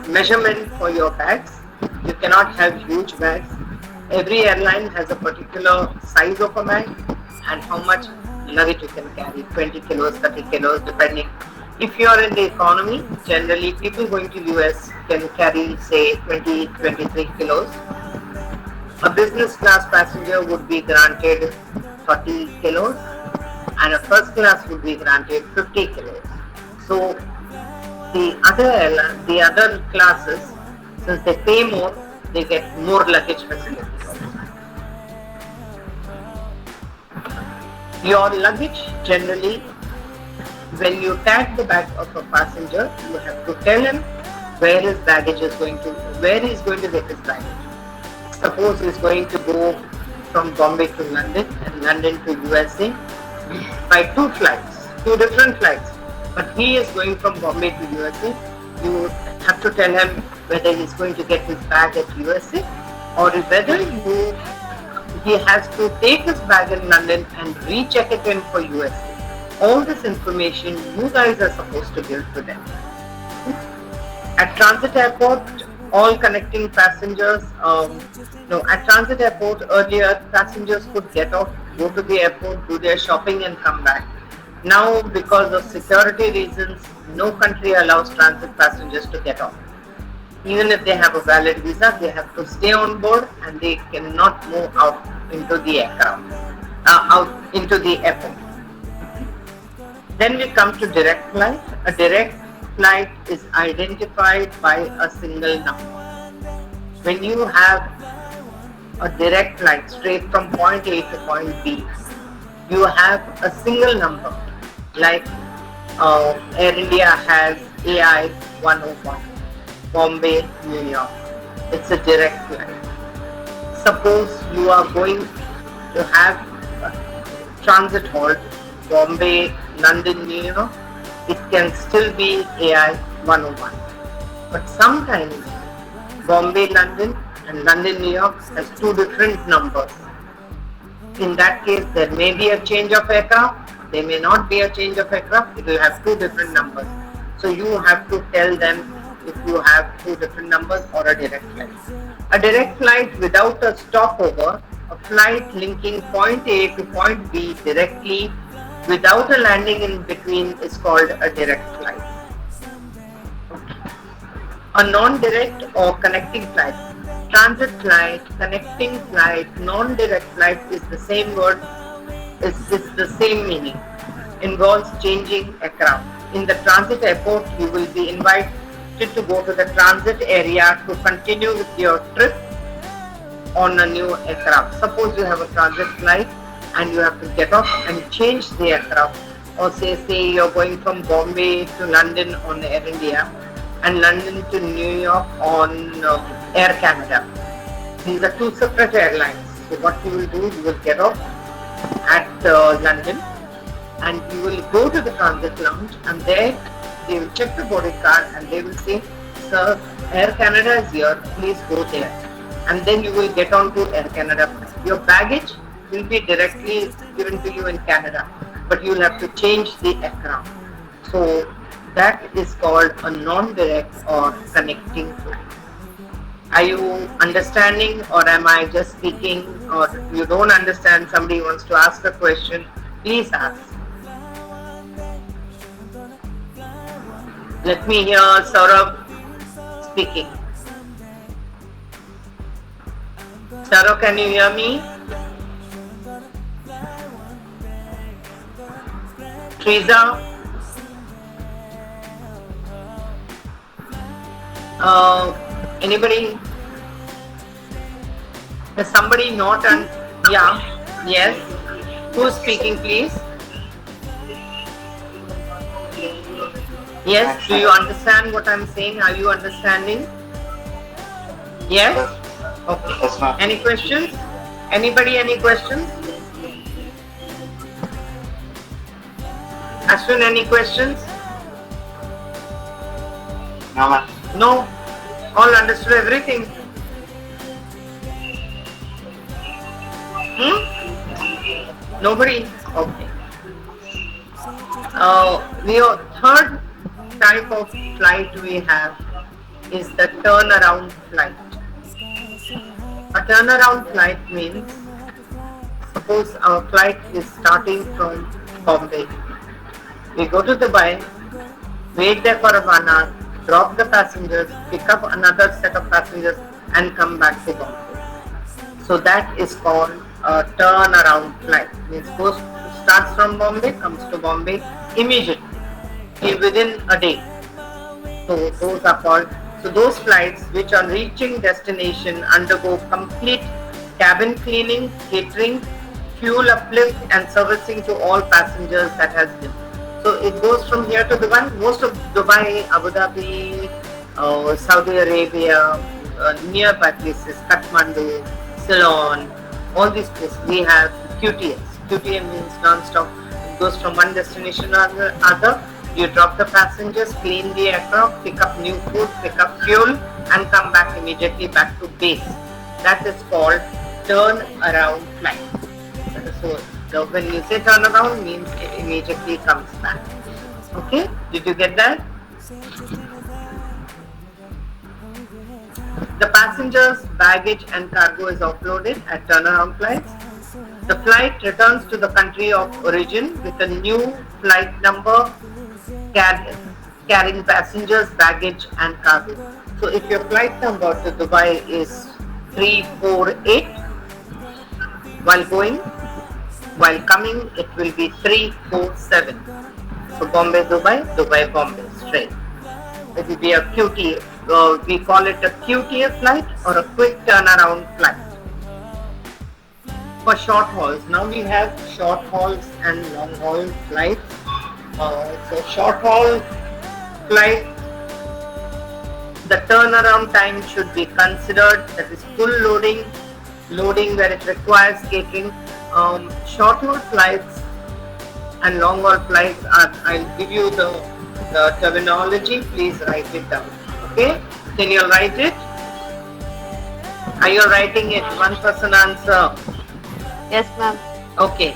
measurement for your bags. You cannot have huge bags. Every airline has a particular size of a bag and how much luggage you can carry, 20 kilos, 30 kilos, depending. If you are in the economy, generally people going to US can carry say 20, 23 kilos. A business class passenger would be granted 40 kilos and a first class would be granted 50 kilos. So the other classes, since they pay more, they get more luggage facilities. Your luggage generally, when you tag the bag of a passenger, you have to tell him where his baggage is going to, where he is going to get his baggage. Suppose he is going to go from Bombay to London and London to USA by 2 different flights. But he is going from Bombay to USA. You have to tell him whether he is going to get his bag at USA or whether he has to take his bag in London and recheck it in for USA. All this information you guys are supposed to give to them. At transit airport, all connecting passengers, at transit airport earlier passengers could get off, go to the airport, do their shopping and come back. Now because of security reasons, no country allows transit passengers to get off. Even if they have a valid visa, they have to stay on board and they cannot move out into the aircraft, out into the airport. Then we come to direct flight. A direct flight is identified by a single number. When you have a direct flight straight from point A to point B, you have a single number. Like Air India has AI 101, Bombay, New York. It's a direct flight. Suppose you are going to have a transit halt, Bombay, London, New York, it can still be AI 101. But sometimes Bombay, London and London, New York has two different numbers. In that case, there may be a change of aircraft, there may not be a change of aircraft, it will have two different numbers. So you have to tell them if you have two different numbers or a direct flight. A direct flight without a stopover, a flight linking point A to point B directly without a landing in between is called a direct flight. A non-direct or connecting flight, transit flight, connecting flight, non-direct flight is the same word, is the same meaning, involves changing aircraft. In the transit airport, you will be invited to go to the transit area to continue with your trip on a new aircraft. Suppose you have a transit flight and you have to get off and change the aircraft, or say you're going from Bombay to London on Air India and London to New York on Air Canada. These are two separate airlines. So what you will do, you will get off at London and you will go to the transit lounge, and there they will check the boarding card and they will say, sir, Air Canada is here, please go there. And then you will get on to Air Canada. Your baggage will be directly given to you in Canada, but you will have to change the aircraft. So that is called a non-direct or connecting flight. Are you understanding, or am I just speaking, or you don't understand, somebody wants to ask a question, please ask. Let me hear Saurabh speaking. Saurabh, can you hear me? Teresa? Anybody? Is somebody not on? Yeah. Yes. Who's speaking, please? Yes. Do you understand what I'm saying? Are you understanding? Yes? Okay. Yes, ma'am. Any questions? Anybody, any questions? Ashwin, any questions? No, ma'am. No? All understood everything? Nobody? Okay. The third type of flight we have is the turnaround flight. A turnaround flight means, suppose our flight is starting from Bombay. We go to Dubai, wait there for 1 hour, drop the passengers, pick up another set of passengers and come back to Bombay. So that is called a turnaround flight. Means starts from Bombay, comes to Bombay immediately, within a day. So those are called, so those flights which on reaching destination undergo complete cabin cleaning, catering, fuel uplift and servicing to all passengers that has been. So it goes from here to Dubai. Most of Dubai, Abu Dhabi, Saudi Arabia, nearby places, Kathmandu, Ceylon, all these places, we have QTS. QTM means non-stop. It goes from one destination to another. You drop the passengers, clean the aircraft, pick up new food, pick up fuel, and come back immediately back to base. That is called turn-around flight. So when you say turnaround, means it immediately comes back. Okay? Did you get that? The passengers, baggage and cargo is offloaded at turnaround flights. The flight returns to the country of origin with a new flight number carrying passengers, baggage and cargo. So if your flight number to Dubai is 348, while going, while coming it will be 347. So Bombay, Dubai, Dubai, Bombay, straight. It will be a QT, we call it a QTA flight or a quick turnaround flight. For short hauls, now we have short hauls and long haul flights. So short haul flight, the turnaround time should be considered, that is full loading where it requires catering. Short haul flights and long haul flights are, I'll give you the terminology, please write it down. Okay, can you write it? Are you writing it? One person answer. Yes, ma'am. Okay.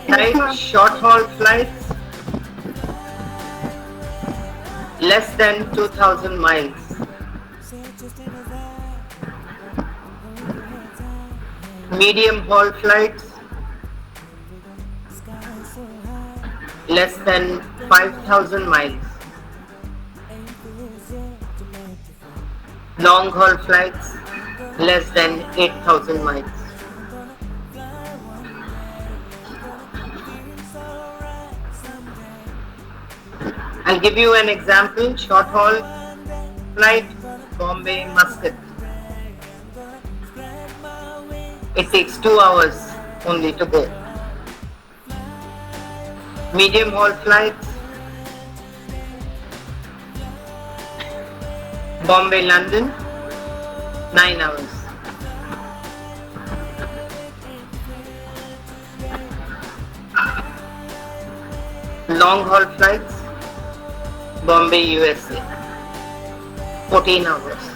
Right, short haul flights less than 2000 miles. Medium haul flights less than 5000 miles. Long haul flights less than 8000 miles. I'll give you an example. Short haul flight, Bombay, Muscat. It takes 2 hours only to go. Medium haul flights, Bombay, London, 9 hours. Long haul flights, Bombay, USA, 14 hours.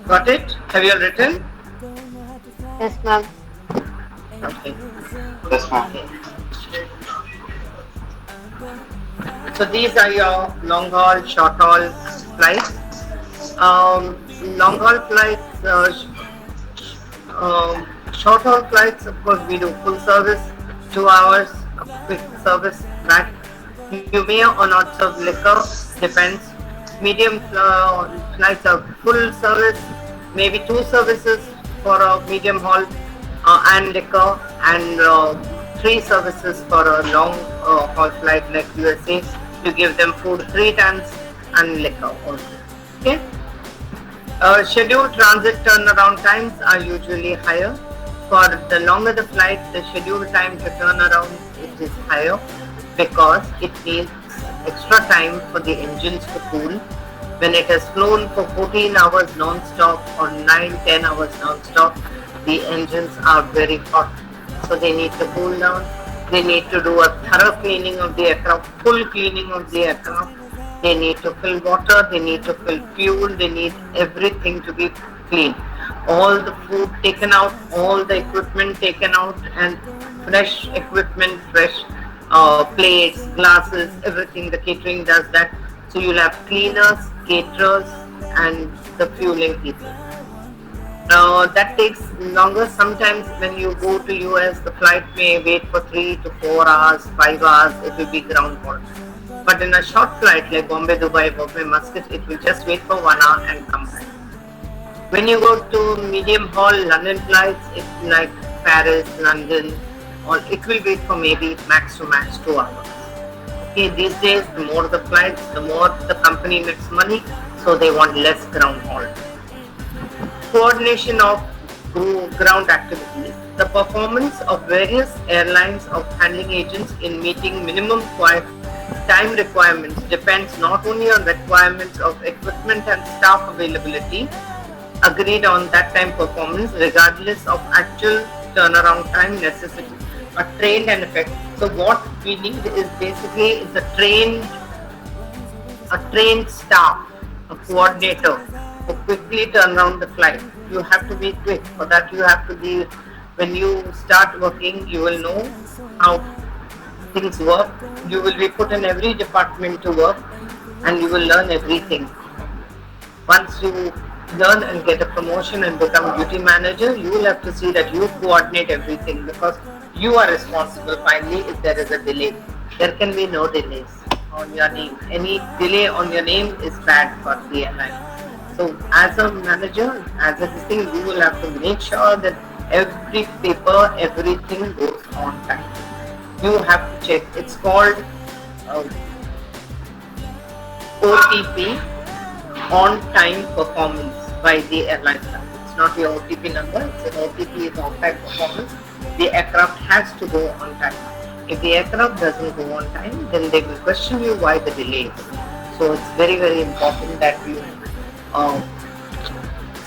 Got it? Have you written? Yes, ma'am. Okay. Yes, ma'am. So these are your long haul, short haul flights. Long haul flights, short haul flights, of course, we do full service, 2 hours, quick service back. You may or not serve liquor, depends. Medium flights are full service, maybe 2 services for a medium haul and liquor, and 3 services for a long haul flight like USA. You give them food 3 times and liquor also. Okay. Scheduled transit turnaround times are usually higher. For the longer the flight, the scheduled time to turn around it is higher because it needs extra time for the engines to cool. When it has flown for 14 hours non-stop or 9-10 hours non-stop, the engines are very hot. So they need to cool down. They need to do a thorough cleaning of the aircraft, full cleaning of the aircraft. They need to fill water, they need to fill fuel, they need everything to be clean. All the food taken out, all the equipment taken out, and fresh equipment, fresh plates, glasses, everything. The catering does that. So you'll have cleaners, caterers, and the fueling people. That takes longer. Sometimes when you go to US, the flight may wait for 3 to 4 hours, 5 hours. It will be ground haul. But in a short flight like Bombay, Dubai, Bombay, Muscat, it will just wait for 1 hour and come back. When you go to medium haul London flights, it's like Paris, London, or it will wait for maybe max to max 2 hours. Okay, these days, the more the flights, the more the company makes money, so they want less ground haul. Coordination of ground activities. The performance of various airlines of handling agents in meeting minimum time requirements depends not only on requirements of equipment and staff availability agreed on that time performance, regardless of actual turnaround time necessity, but trained and effective. So what we need is basically a trained staff, a coordinator who quickly turn around the flight. You have to be quick. For that you have to be, when you start working, you will know how things work. You will be put in every department to work and you will learn everything. Once you learn and get a promotion and become duty manager, you will have to see that you coordinate everything because you are responsible finally if there is a delay. There can be no delays on your name. Any delay on your name is bad for the airline. So as a manager, as a thing, you will have to make sure that every paper, everything goes on time. You have to check. It's called OTP, on time performance by the airline. It's not your OTP number, it's an OTP, is on time performance. the aircraft has to go on time. If the aircraft doesn't go on time, then they will question you why the delay is. So it's very, very important that you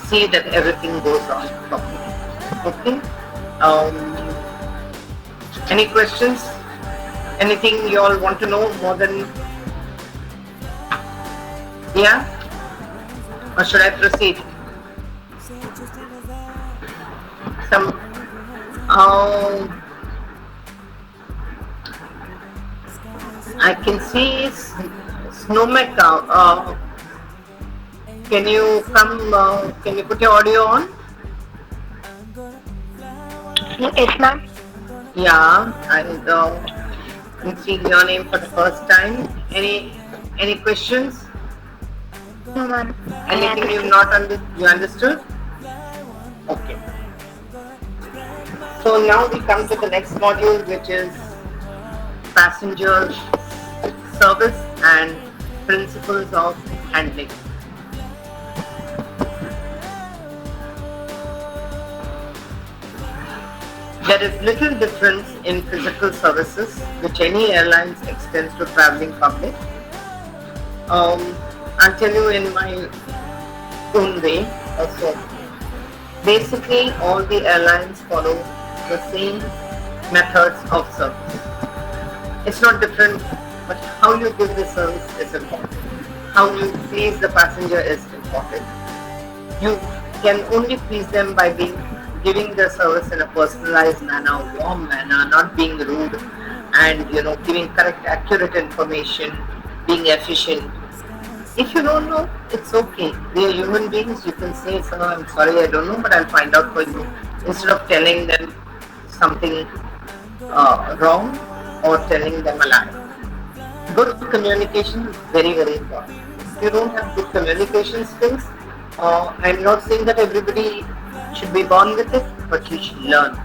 see that everything goes on properly. Okay. Any questions? Anything you all want to know more than? Yeah? Or should I proceed? Some. I can see Snowmecca. Can you come? Can you put your audio on? Yes, ma'am. Yeah, and can see your name for the first time. Any questions? No, ma'am. Anything you understood? Okay. So now we come to the next module, which is passenger service and principles of handling. There is little difference in physical services which any airlines extends to traveling public. I'll tell you in my own way also. Basically, all the airlines follow the same methods of service. It's not different, but how you give the service is important. How you please the passenger is important. You can only please them by giving the service in a personalized manner, warm manner, not being rude, and giving correct, accurate information, being efficient. If you don't know, it's okay. We are human beings. You can say, "Sir, I'm sorry, I don't know, but I'll find out for you," instead of telling them something wrong or telling them a lie. Good communication is very, very important. If you don't have good communication skills, I'm not saying that everybody should be born with it, but you should learn.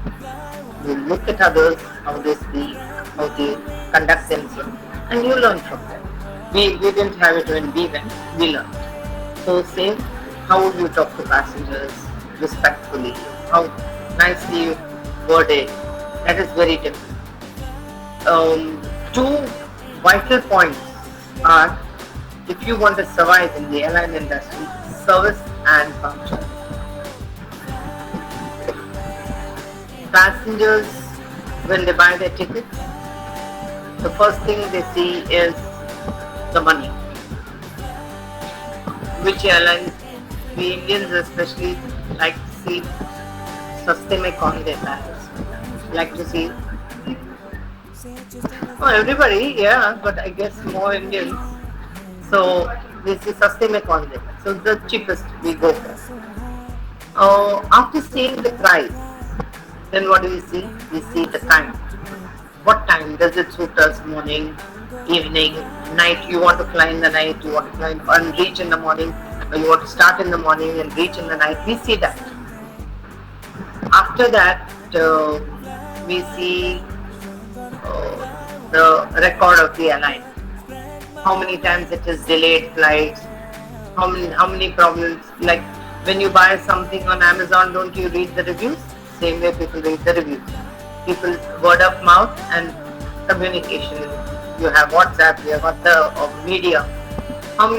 You look at others, how they speak, how they conduct themselves, and you learn from them. We didn't have it when we went, we learned. So same, how would you talk to passengers respectfully, how nicely you word it, that is very different. Two vital points are, if you want to survive in the airline industry, service and punctuality. Passengers, when they buy their tickets, the first thing they see is the money. Which airlines, we Indians especially, like to see saste mein kaun deta hai. Like to see, everybody, yeah, but I guess more Indians. So we see saste mein kaun deta. So the cheapest we go for. After seeing the price, then what do we see? We see the time. What time does it suit us? Morning, evening, night? You want to fly in the night, you want to fly and reach in the morning, or you want to start in the morning and reach in the night. We see that. After that, we see the record of the airline. How many times it is delayed flights, how many problems. Like when you buy something on Amazon, don't you read the reviews? Same way people read the reviews. People word of mouth and communication. You have WhatsApp, you have got the media. How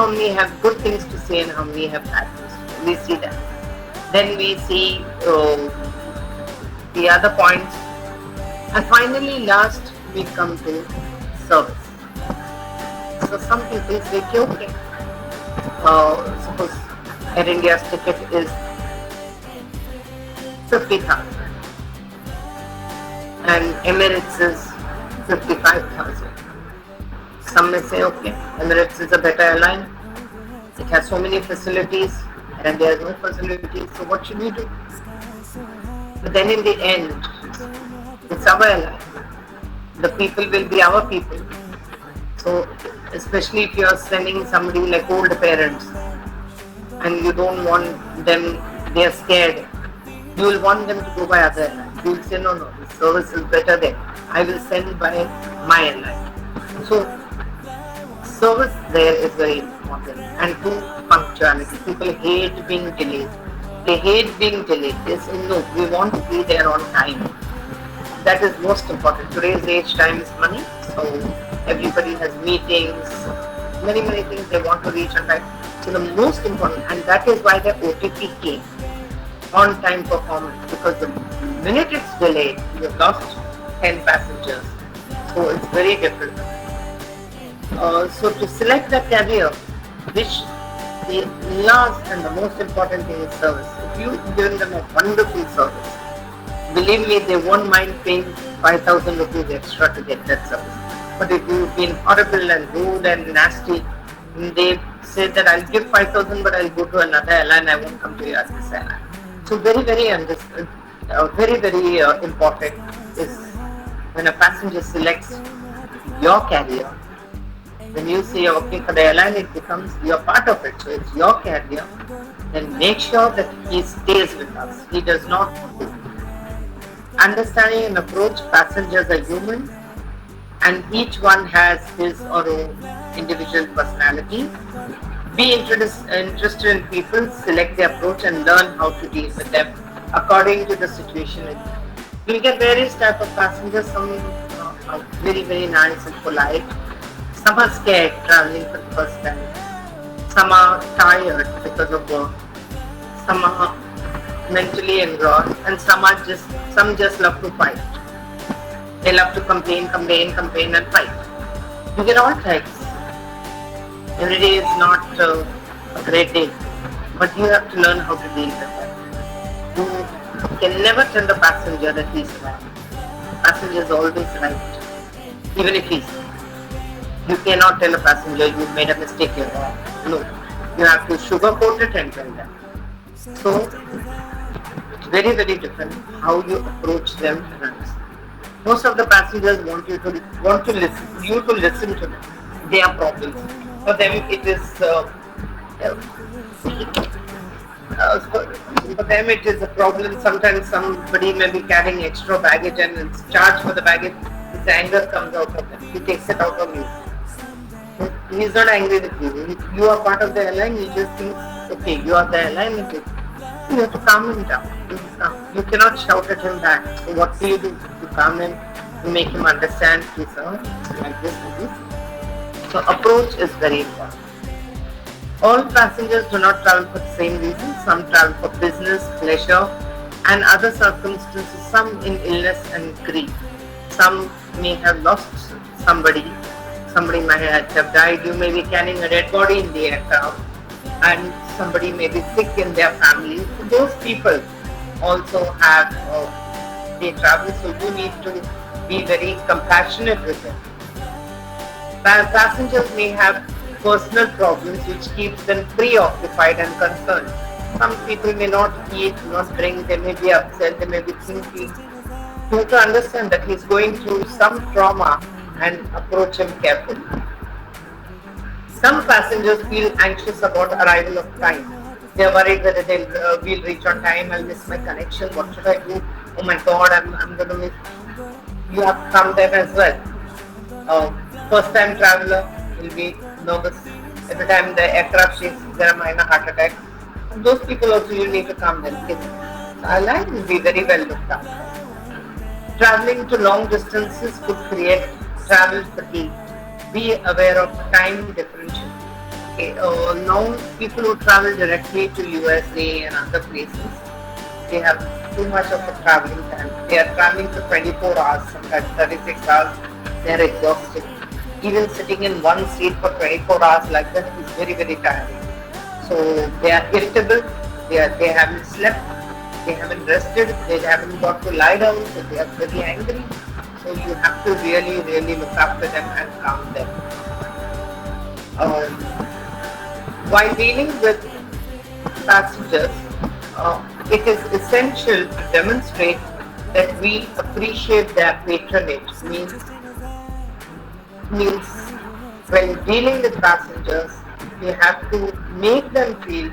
many have good things to say and how many have bad things? We see that. Then we see the other points. And finally, last we come to service. So some people say, okay, suppose Air India's ticket is 50,000 and Emirates is 55,000. Some may say, okay, Emirates is a better airline. It has so many facilities and there are no facilities, so what should we do? But then in the end, it's our airline. The people will be our people. So especially if you are sending somebody like old parents and you don't want them, they are scared, you will want them to go by other airlines. You will say, no, the service is better there. I will send by my airline. So service there is very important. And two, punctuality. People hate being delayed. They hate being delayed. They say, no, we want to be there on time. That is most important. Today's age, time is money. So everybody has meetings, many things they want to reach on time. So the most important, and that is why the OTP came, on time performance, because the minute it's delayed, you've lost 10 passengers. So it's very different. So to select the carrier, which the last and the most important thing is service. If you give them a wonderful service, believe me, they won't mind paying 5,000 rupees extra to get that service. But if you've been horrible and rude and nasty, they say that I'll give 5,000 but I'll go to another airline, I won't come to you as this airline. So very important is when a passenger selects your carrier, when you say okay for the airline, it becomes you're part of it, so it's your carrier, then make sure that he stays with us. He does not go. Understanding and approach, passengers are human and each one has his or her individual personality. Be interested in people, select the approach and learn how to deal with them according to the situation. You'll get various type of passengers. Some are very nice and polite. Some are scared traveling for the first time. Some are tired because of work. Some are mentally engrossed, and some just love to fight. They love to complain and fight. You get all types. Every day is not a great day, but you have to learn how to deal with that. You can never tell the passenger that he's right. Passenger is always right, even if he's. You cannot tell a passenger you made a mistake, you're wrong. No, you have to sugarcoat it and tell them. So it's very different how you approach them. Most of the passengers want you to listen to them. Their problems. For them it is a problem. Sometimes somebody may be carrying extra baggage and it's charged for the baggage. His anger comes out of him. He takes it out of you. He is not angry with you. If you are part of the airline, he just thinks, okay, you are the airline. You have to calm him down. You cannot shout at him back. So what do? You calm him, you make him understand, like this and this. So approach is very important. All passengers do not travel for the same reason. Some travel for business, pleasure, and other circumstances. Some in illness and grief. Some may have lost somebody. Somebody might have died. You may be carrying a dead body in the aircraft, and somebody may be sick in their family. So those people also have they travel. So you need to be very compassionate with them. Passengers may have personal problems which keeps them preoccupied and concerned. Some people may not eat, not drink. They may be upset. They may be thinking. You have to understand that he's going through some trauma and approach him carefully. Some passengers feel anxious about arrival of time. They are worried whether we'll reach on time. I'll miss my connection. What should I do? Oh my God, I'm going to miss. You have to calm them as well. First time traveler will be nervous. Every time the aircraft shakes, there are minor heart attacks. And those people also you need to calm them. The airline will be very well looked after. Traveling to long distances could create travel fatigue. Be aware of time differential. Okay, now people who travel directly to USA and other places, they have too much of a traveling time. They are traveling for 24 hours, sometimes 36 hours. They are exhausted. Even sitting in one seat for 24 hours like that is very tiring. So they are irritable. They haven't slept. They haven't rested. They haven't got to lie down. So they are very angry. So you have to really look after them and calm them. While dealing with passengers, it is essential to demonstrate that we appreciate their patronage. Means when dealing with passengers, we have to make them feel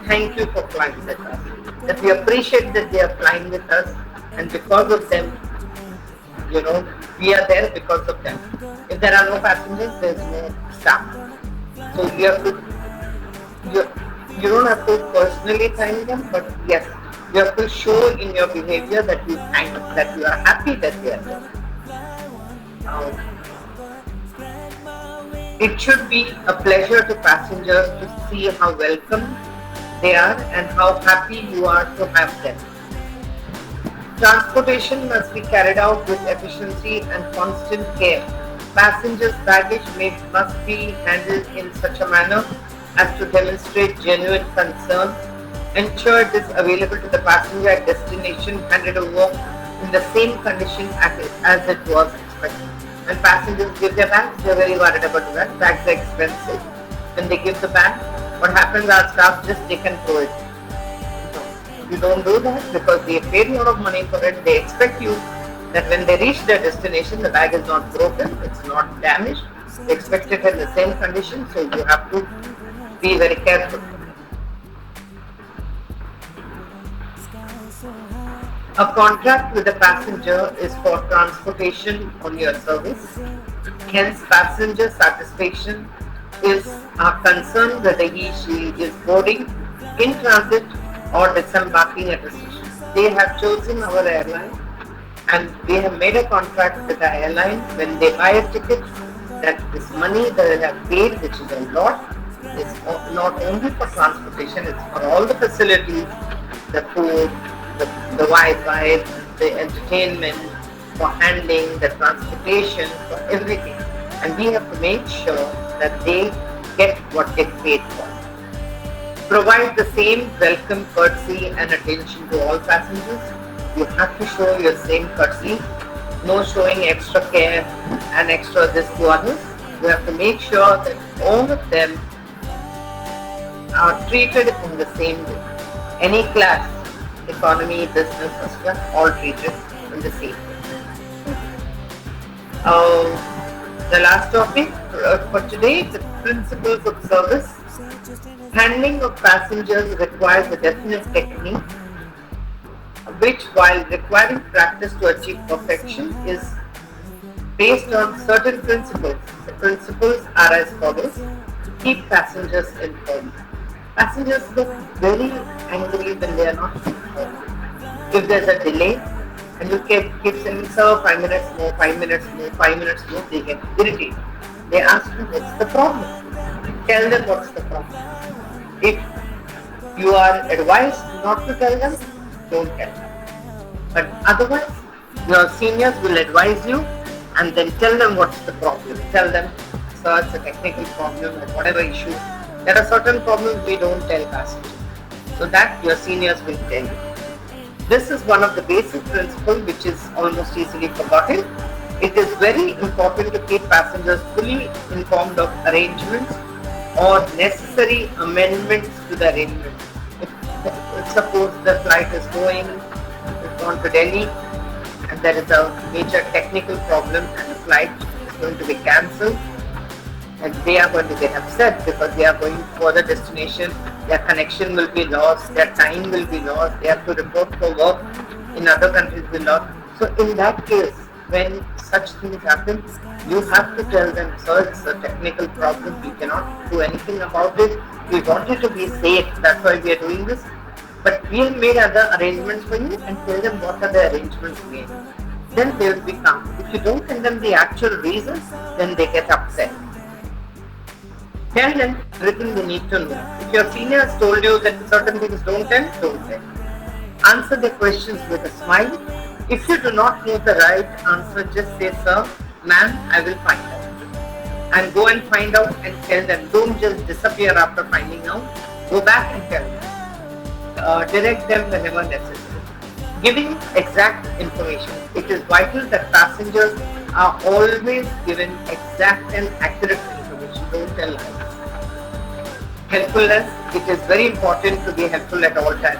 thank you for flying with us. That we appreciate that they are flying with us, and because of them, we are there because of them. If there are no passengers, there is no staff. So you You don't have to personally thank them, but yes, you have to show in your behavior that you thank them, that you are happy that they are there. It should be a pleasure to passengers to see how welcome they are and how happy you are to have them. Transportation must be carried out with efficiency and constant care. Passengers' baggage must be handled in such a manner as to demonstrate genuine concern. Ensure it is available to the passenger at destination, handed over in the same condition as it was expected. When passengers give their bags, they are very worried about the bag. Bags are expensive. When they give the bag, what happens? Our staff just take and throw it. No, you don't do that because they paid a lot of money for it. They expect you that when they reach their destination, the bag is not broken, it's not damaged. They expect it in the same condition, so you have to be very careful. A contract with a passenger is for transportation on your service. Hence, passenger satisfaction is our concern whether she is boarding, in transit or disembarking at a station. They have chosen our airline and they have made a contract with the airline. When they buy a ticket, that this money that they have paid, which is a lot, is not only for transportation, it's for all the facilities, the food, the Wi-Fi, the entertainment, for handling, the transportation, for everything. And we have to make sure that they get what they paid for. Provide the same welcome, courtesy and attention to all passengers. You have to show your same courtesy, no showing extra care and extra this to others. You have to make sure that all of them are treated in the same way. Any class, economy, business, first class, all treated in the same way. The last topic for today, the principles of service. Handling of passengers requires a definite technique, which, while requiring practice to achieve perfection, is based on certain principles. The principles are as follows. Keep passengers informed. Passengers look very angry when they are not informed. If there's a delay and you keep saying, sir, 5 minutes more, 5 minutes more, 5 minutes more, they get irritated. They ask you, what's the problem? Tell them what's the problem. If you are advised not to tell them, don't tell them. But otherwise, your seniors will advise you and then tell them what's the problem. Tell them, sir, it's a technical problem or whatever issue. There are certain problems we don't tell passengers. So that your seniors will tell you. This is one of the basic principles which is almost easily forgotten. It is very important to keep passengers fully informed of arrangements or necessary amendments to the arrangement. If suppose the flight is going, it's gone to Delhi and there is a major technical problem and the flight is going to be cancelled, and they are going to get upset because they are going for the destination, their connection will be lost, their time will be lost, they have to report for work in other countries will lost. So in that case, when such things happen, you have to tell them, sir, it's a technical problem, we cannot do anything about it, we want you to be safe, that's why we are doing this, but we have made other arrangements for you, and tell them what are the arrangements made. Then they will be calm. If you don't tell them the actual reasons, then they get upset. Tell them everything they need to know. If your senior has told you that certain things don't tell. Answer the questions with a smile. If you do not know the right answer, just say, sir, ma'am, I will find out. And go and find out and tell them. Don't just disappear after finding out. Go back and tell them. Direct them whenever necessary. Giving exact information. It is vital that passengers are always given exact and accurate information. Don't tell lies. Helpfulness. It is very important to be helpful at all times.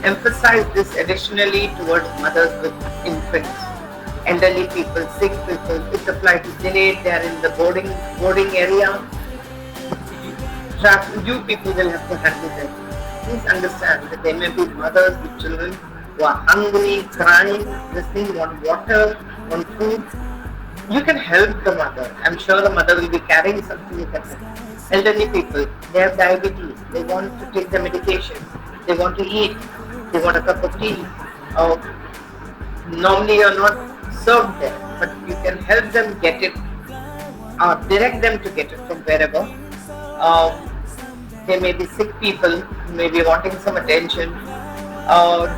Emphasize this additionally towards mothers with infants, elderly people, sick people. If the flight is delayed, they are in the boarding area. You people will have to handle them. Please understand that there may be mothers with children who are hungry, crying, listening, want water, want food. You can help the mother. I'm sure the mother will be carrying something you can help. Elderly people, they have diabetes, they want to take their medication, they want to eat, they want a cup of tea. Uh, Normally you're not served there, but you can help them get it, direct them to get it from wherever. There may be sick people who may be wanting some attention.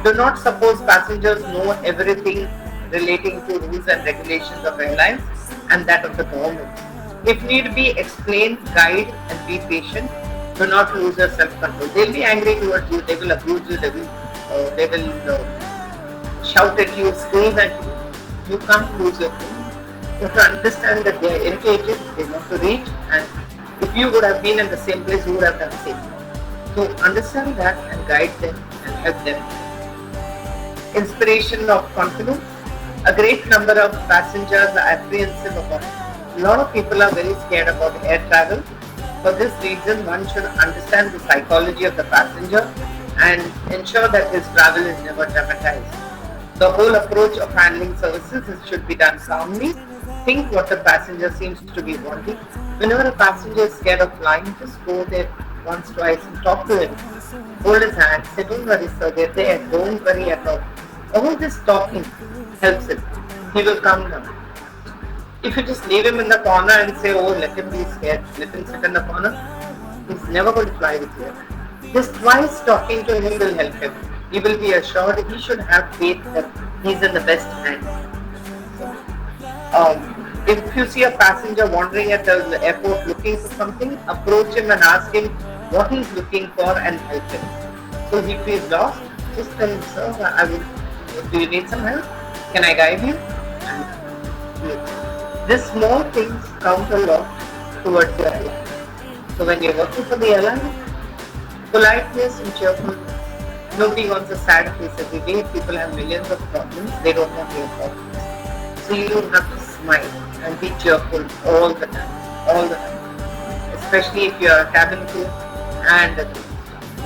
Do not suppose passengers know everything relating to rules and regulations of airlines and that of the government. If need be, explain, guide, and be patient. Do not lose your self-control. They'll be angry towards you. They will abuse you. They will shout at you, scream at you. You can't lose your cool. You have to understand that they are irritated. They want to reach, and if you would have been in the same place, you would have done the same. So understand that and guide them and help them. Inspiration of confidence. A great number of passengers are apprehensive about it. A lot of people are very scared about air travel. For this reason, one should understand the psychology of the passenger and ensure that his travel is never dramatized. The whole approach of handling services should be done calmly. Think what the passenger seems to be wanting. Whenever a passenger is scared of flying, just go there once, twice and talk to him. Hold his hand, say, don't worry sir, they're there, don't worry at all. All this talking helps him. He will calm down. If you just leave him in the corner and say, oh, let him be scared, let him sit in the corner, he's never going to fly with you. Just twice talking to him will help him. He will be assured, he should have faith that he's in the best hands. If you see a passenger wandering at the airport looking for something, approach him and ask him what he's looking for and help him. So if he's lost, just tell him, sir, do you need some help? Can I guide you? And these small things count a lot towards your airline. So when you're working for the airline, politeness and cheerfulness. Nobody wants a sad face every day. People have millions of problems. They don't want your problems. So you have to smile and be cheerful all the time. Especially if you are a cabin crew and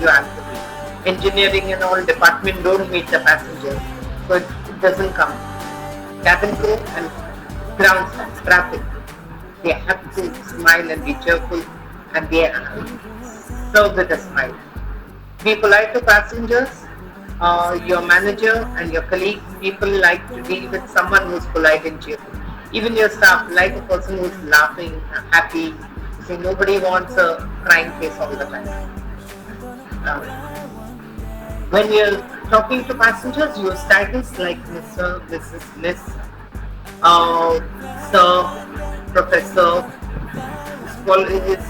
you have to be. Engineering and all department don't meet the passengers, so it doesn't come. Cabin crew and ground staff, traffic, they have to smile and be cheerful and be served with a smile. Be polite to passengers. Your manager and your colleagues, people like to deal with someone who's polite and cheerful. Even your staff like a person who's laughing, happy. See, nobody wants a crying face all the time. When you're talking to passengers, use titles like Mr., Mrs., Miss, Sir, Professor. His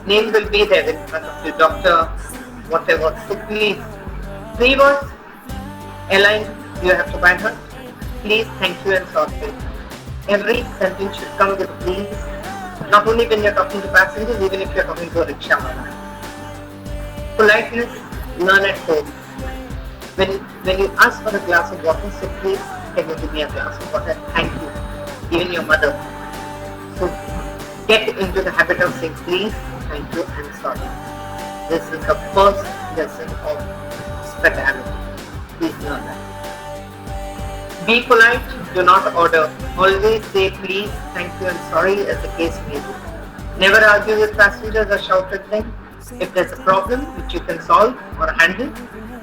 name will be there in front of you, Doctor, whatever. So please, 3 words. Airline, you have to buy her. Please, thank you, and sorry. Every sentence should come with please. Not only when you're talking to passengers, even if you're talking to a rickshaw man. Politeness, learn at home. When you ask for a glass of water, say please, can you give me a glass of water? Thank you. Even your mother. So get into the habit of saying please, thank you, and sorry. This is the first lesson of hospitality. Please learn that. Be polite, do not order. Always say please, thank you and sorry as the case may be. Never argue with passengers or shout at them. If there's a problem which you can solve or handle,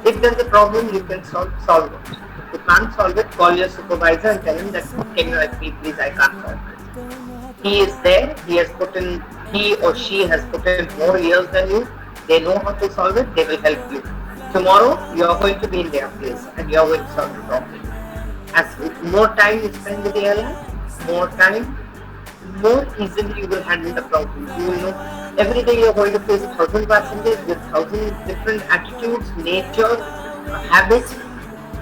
if there's a problem you can solve it. If you can't solve it, call your supervisor and tell him that can you help me please, I can't solve it. He is there, he or she has put in more years than you, they know how to solve it, they will help you. Tomorrow, you are going to be in their place and you are going to solve the problem. As more time you spend with the airline, more easily you will handle the problem. You will know every day you are going to face 1,000 passengers with 1,000 different attitudes, nature, habits.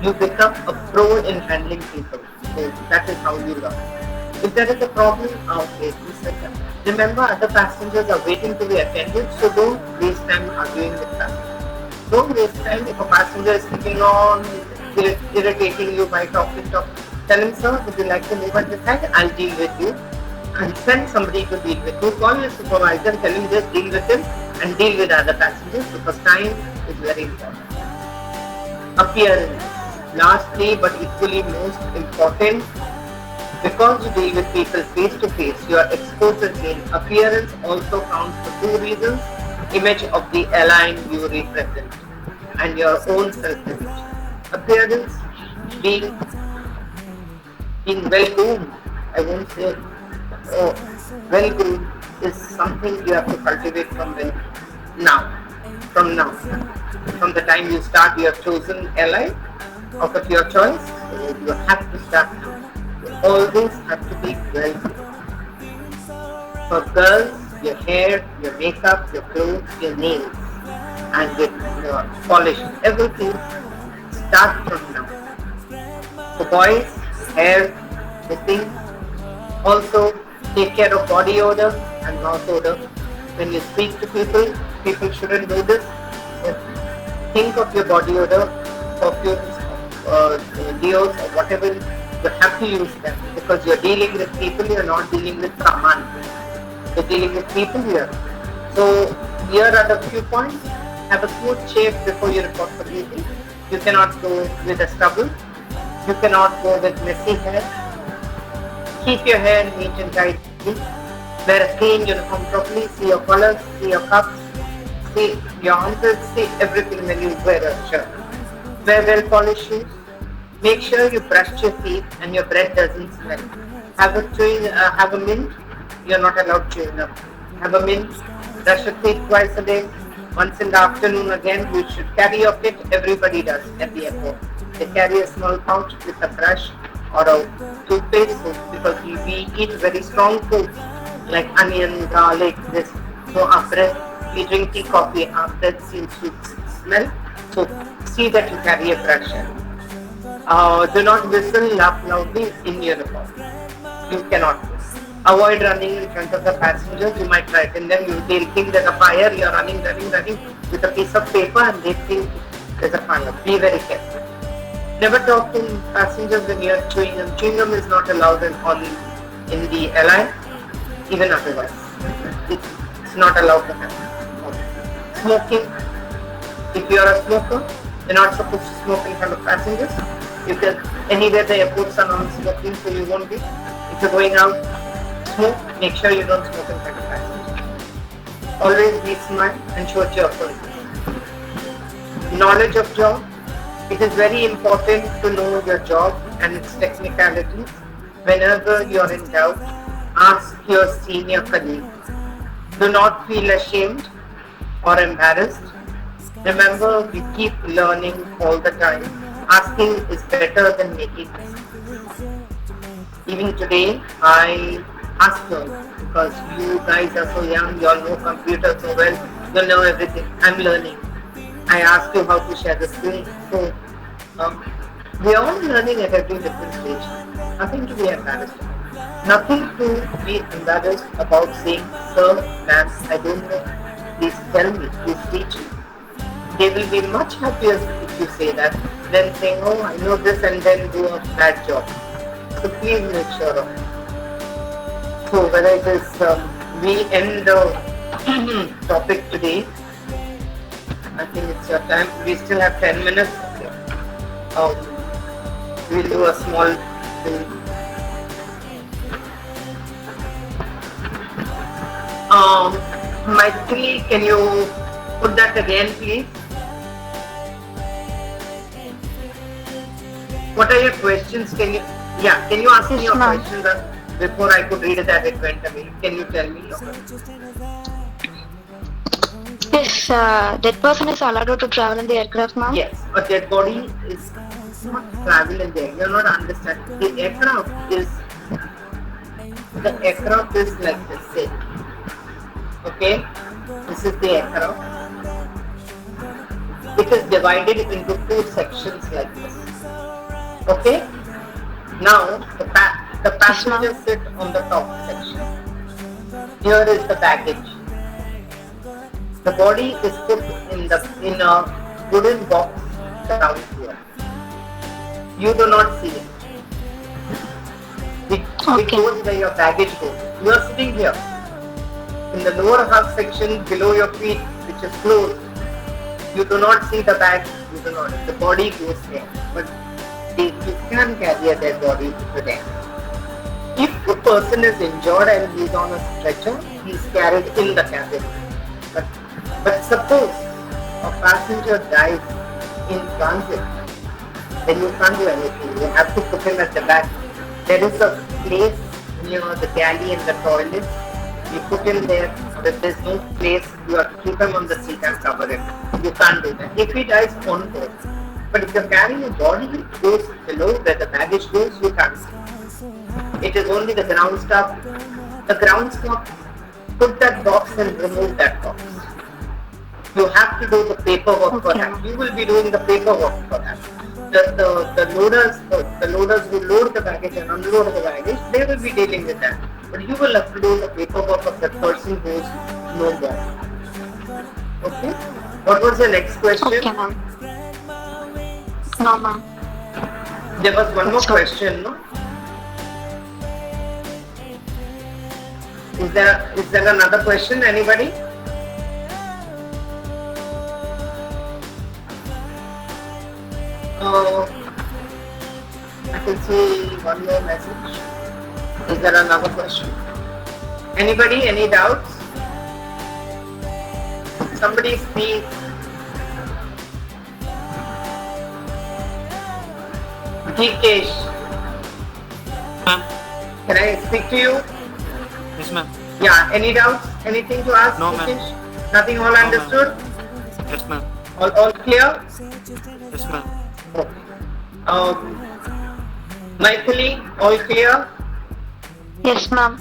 You become a pro in handling people. So that is how you learn. If there is a problem, okay, please set up. Remember, other passengers are waiting to be attended, so don't waste time arguing with passengers. Don't waste time if a passenger is keeping on irritating you by talking. Tell him, sir, would you like to move at the side? I'll deal with you. And send somebody to deal with you. Call your supervisor and tell him just deal with him and deal with other passengers because time is very important. Appearance. Lastly, but equally most important, Because you deal with people face to face, your exposure in appearance also counts for two reasons: image of the airline you represent and your own self-image. Appearance, being well groomed, I won't say well groomed, is something you have to cultivate now. From the time you start, you have chosen airline of your choice, so you have to start now. You always have to be well groomed. For girls, your hair, your makeup, your clothes, your nails, and your polish, everything start from now. For boys, hair, the thing. Also, take care of body odor and mouth odor. When you speak to people shouldn't do this. So think of your body odor, perfumes, deos, or whatever. You have to use them because you're dealing with people. You're not dealing with Saman. You're dealing with people here. So here are the few points. Have a smooth shave before you report for duty. You cannot go with a stubble. You cannot go with messy hair. Keep your hair neat and tidy. Wear a clean uniform properly. See your collars, see your cuffs, see your armpits, see everything when you wear a shirt. Wear well-polished shoes. Make sure you brush your teeth and your breath doesn't smell. Have a mint. You're not allowed chewing up. Have a mint. Brush your teeth twice a day. Once in the afternoon again. You should carry your kit. Everybody does at the airport. They carry a small pouch with a brush or a toothpaste because we eat very strong foods like onion, garlic, this. So our breath, we drink tea, coffee, our breath seems to smell. So see that you carry a brush. Do not whistle, laugh loudly in uniform. You cannot. Avoid running in front of the passengers. You might frighten them. They'll think there's a fire. You're running with a piece of paper and they think there's a fire. Be very careful. Never talk to passengers when you're chewing gum. Chewing gum is not allowed in the airline, even otherwise. It's not allowed to happen. Smoking. If you're a smoker, you're not supposed to smoke in front of passengers. You can, anywhere the airports are non-smoking, so you won't be. If you're going out, smoke, make sure you don't smoke in front of passengers. Always be smart and show cheerfulness. Knowledge of job. It is very important to know your job and its technicalities. Whenever you're in doubt, ask your senior colleague. Do not feel ashamed or embarrassed. Remember, we keep learning all the time. Asking is better than making mistakes. Even today, I ask you because you guys are so young, you all know computers so well, you know everything. I'm learning. I ask you how to share the screen. So, we are all learning at every different stage. Nothing to be embarrassed about. Nothing to be embarrassed about saying, sir, ma'am, I don't know. Please tell me, please teach me. They will be much happier if you say that than saying, oh, I know this and then do a bad job. So please make sure of it. So whether it is, we end the topic today. I think it's your time. We still have 10 minutes. We'll do a small thing. Maitri, can you put that again, please? What are your questions? Can you ask me your questions before I could read that it went away? Can you tell me your questions? Yes, dead person is allowed to travel in the aircraft, ma'am? Yes, a dead body is not travel in there. You're not understanding. The aircraft is like this. Say, okay, this is the aircraft. It is divided into two sections like this. Okay. Now the passengers sit on the top section. Here is the baggage. The body is put in a wooden box down here. You do not see it. It goes where your baggage goes. You are sitting here. In the lower half section below your feet, which is closed, you do not see the bag. You do not. The body goes there. But you can carry a dead body to there. If the person is injured and he is on a stretcher, he is carried in the cabin. But suppose a passenger dies in transit, then you can't do anything. You have to put him at the back. There is a place near the galley and the toilet. You put him there. If there's no place, you have to keep him on the seat and cover him. You can't do that. If he dies on board. But if you're carrying a body, it goes below where the baggage goes, you can't see. It is only the ground staff. The ground staff put that box and remove that box. You have to do the paperwork for that. You will be doing the paperwork for that. The loaders who load the baggage and unload the baggage, they will be dealing with that. But you will have to do the paperwork of the person who is no more. Okay? What was the next question? Okay, ma'am. No, ma'am. There was one more question, no? Is there another question? Anybody? I can see one more message. Is there another question? Anybody? Any doubts? Somebody speak. Hikesh. Ma'am. Can I speak to you? Yes, ma'am. Yeah. Any doubts? Anything to ask? No, ma'am. Hikesh? Nothing. All understood? Yes, ma'am. All clear? Yes, ma'am. Okay. Maithili, all clear? Yes, ma'am.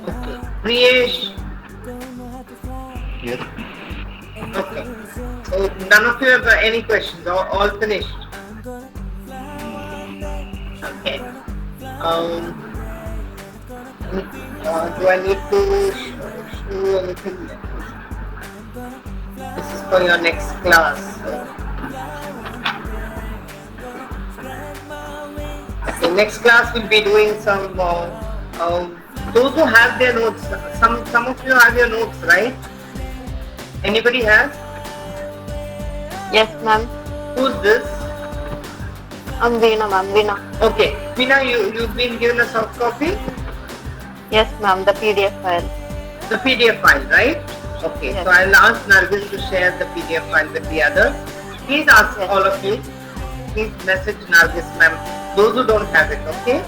Okay. Priyesh? Yes. Okay. So none of you have any questions? All finished? Okay. Do I need to show anything? This is for your next class. Okay, next class we'll be doing some. Those who have their notes, some of you have your notes, right? Anybody has? Yes, ma'am. Who's this? I'm Veena, ma'am. Veena. Okay, Veena, you've been given a soft copy? Yes, ma'am. The PDF file. The PDF file, right? Okay, Yes. so I'll ask Nargis to share the PDF file with the others. Please ask Yes. all of you. Please message Nargis, ma'am. Those who don't have it, okay?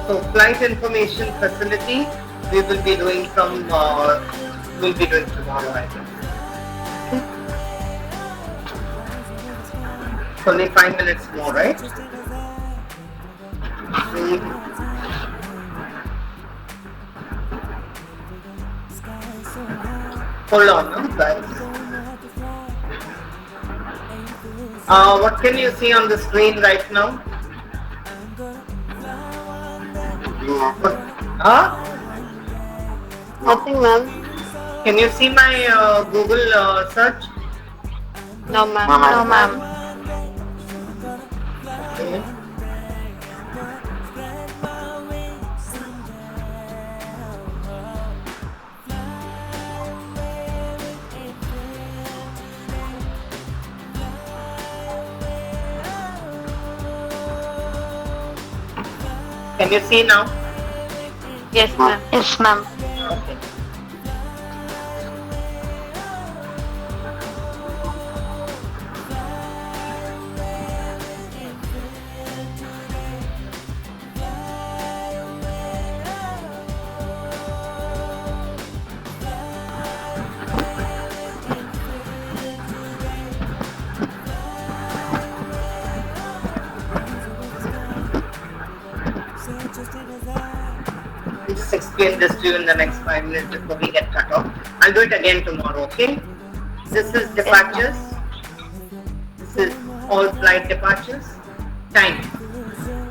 So flight information facility, we will be doing tomorrow, I guess. Okay. It's only 5 minutes more, right? Hold on, no, guys. What can you see on the screen right now? Huh? Nothing, ma'am. Can you see my Google search? No, ma'am. No, ma'am. Okay. Can you see now? Yes, ma'am. Yes, ma'am. Okay. I'll just explain this to you in the next 5 minutes before we get cut off. I'll do it again tomorrow, okay? This is departures. This is all flight departures. Time.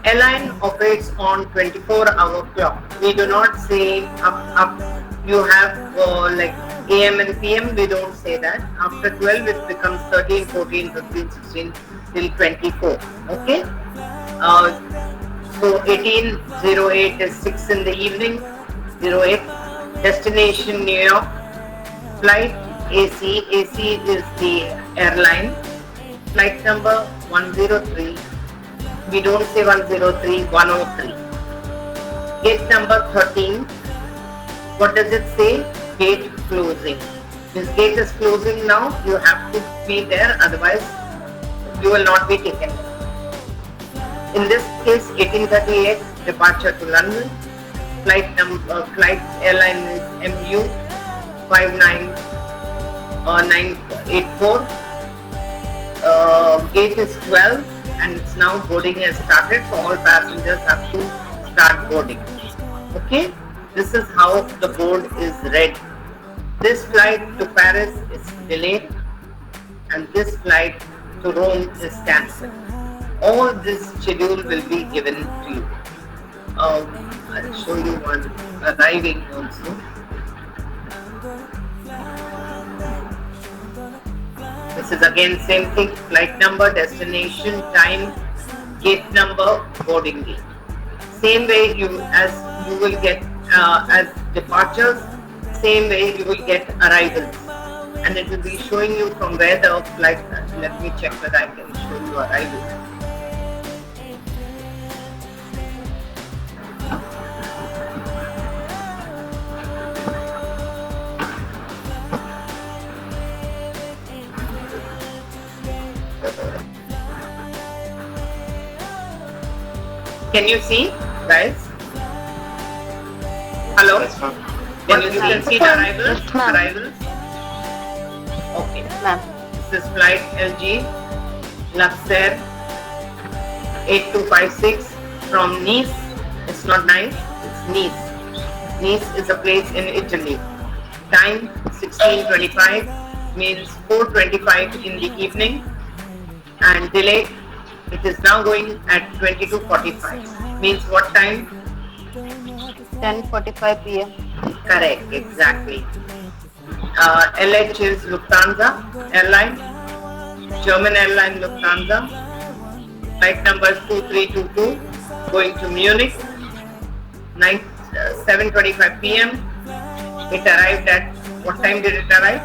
Airline operates on 24-hour clock. We do not say up. You have like AM and PM. We don't say that. After 12, it becomes 13, 14, 15, 16 till 24. Okay. So 18:08 is 6 in the evening. 08. Destination New York. Flight AC. AC is the airline. Flight number 103. We don't say 103, 103. Gate number 13. What does it say? Gate closing. This gate is closing now. You have to be there, otherwise you will not be taken. In this case, 1838 departure to London. Flight airline is MU 59984. Gate is 12 and it's now boarding has started, so all passengers have to start boarding. Okay, this is how the board is read. This flight to Paris is delayed and this flight to Rome is cancelled. All this schedule will be given to you. I'll show you one arriving also. This is again same thing, flight number, destination, time, gate number, boarding gate. Same way you will get as departures, same way you will get arrivals. And it will be showing you from where the flight, let me check whether I can show you arrivals. Can you see, guys? Hello? Yes, ma'am. Can you see the arrivals? Yes, ma'am. Arrivals? Okay. Ma'am. This is flight LG Luxair 8256 from Nice. It's not Nice, it's Nice. Nice is a place in Italy. Time 16:25 means 4:25 in the evening, and delay. It is now going at 22:45. Means what time? 10:45 p.m. Correct, exactly. LH is Lufthansa airline, German airline Lufthansa. Flight number is 2322, going to Munich. 7:25 p.m. It arrived at, what time did it arrive?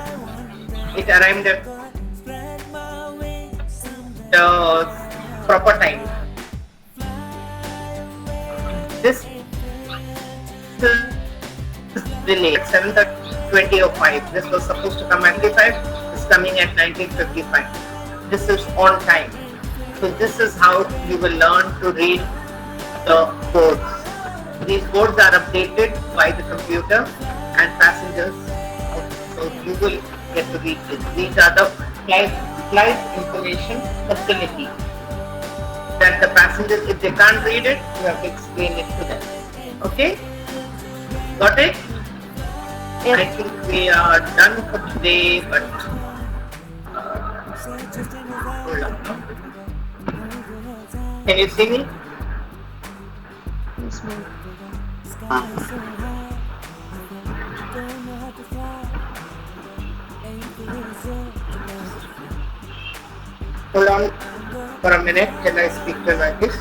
It arrived at the proper time. This is delayed 7:20:05. This was supposed to come at 5. It's coming at 19:55. This is on time. So this is how you will learn to read the boards. These boards are updated by the computer and passengers. So you will get to read this. These are the flight information facility. That the passengers, if they can't read it, you have to explain it to them. Okay? Got it? Yes. I think we are done for today, but hold on. Can you see me? Hold on for a minute till I speak to Marcus.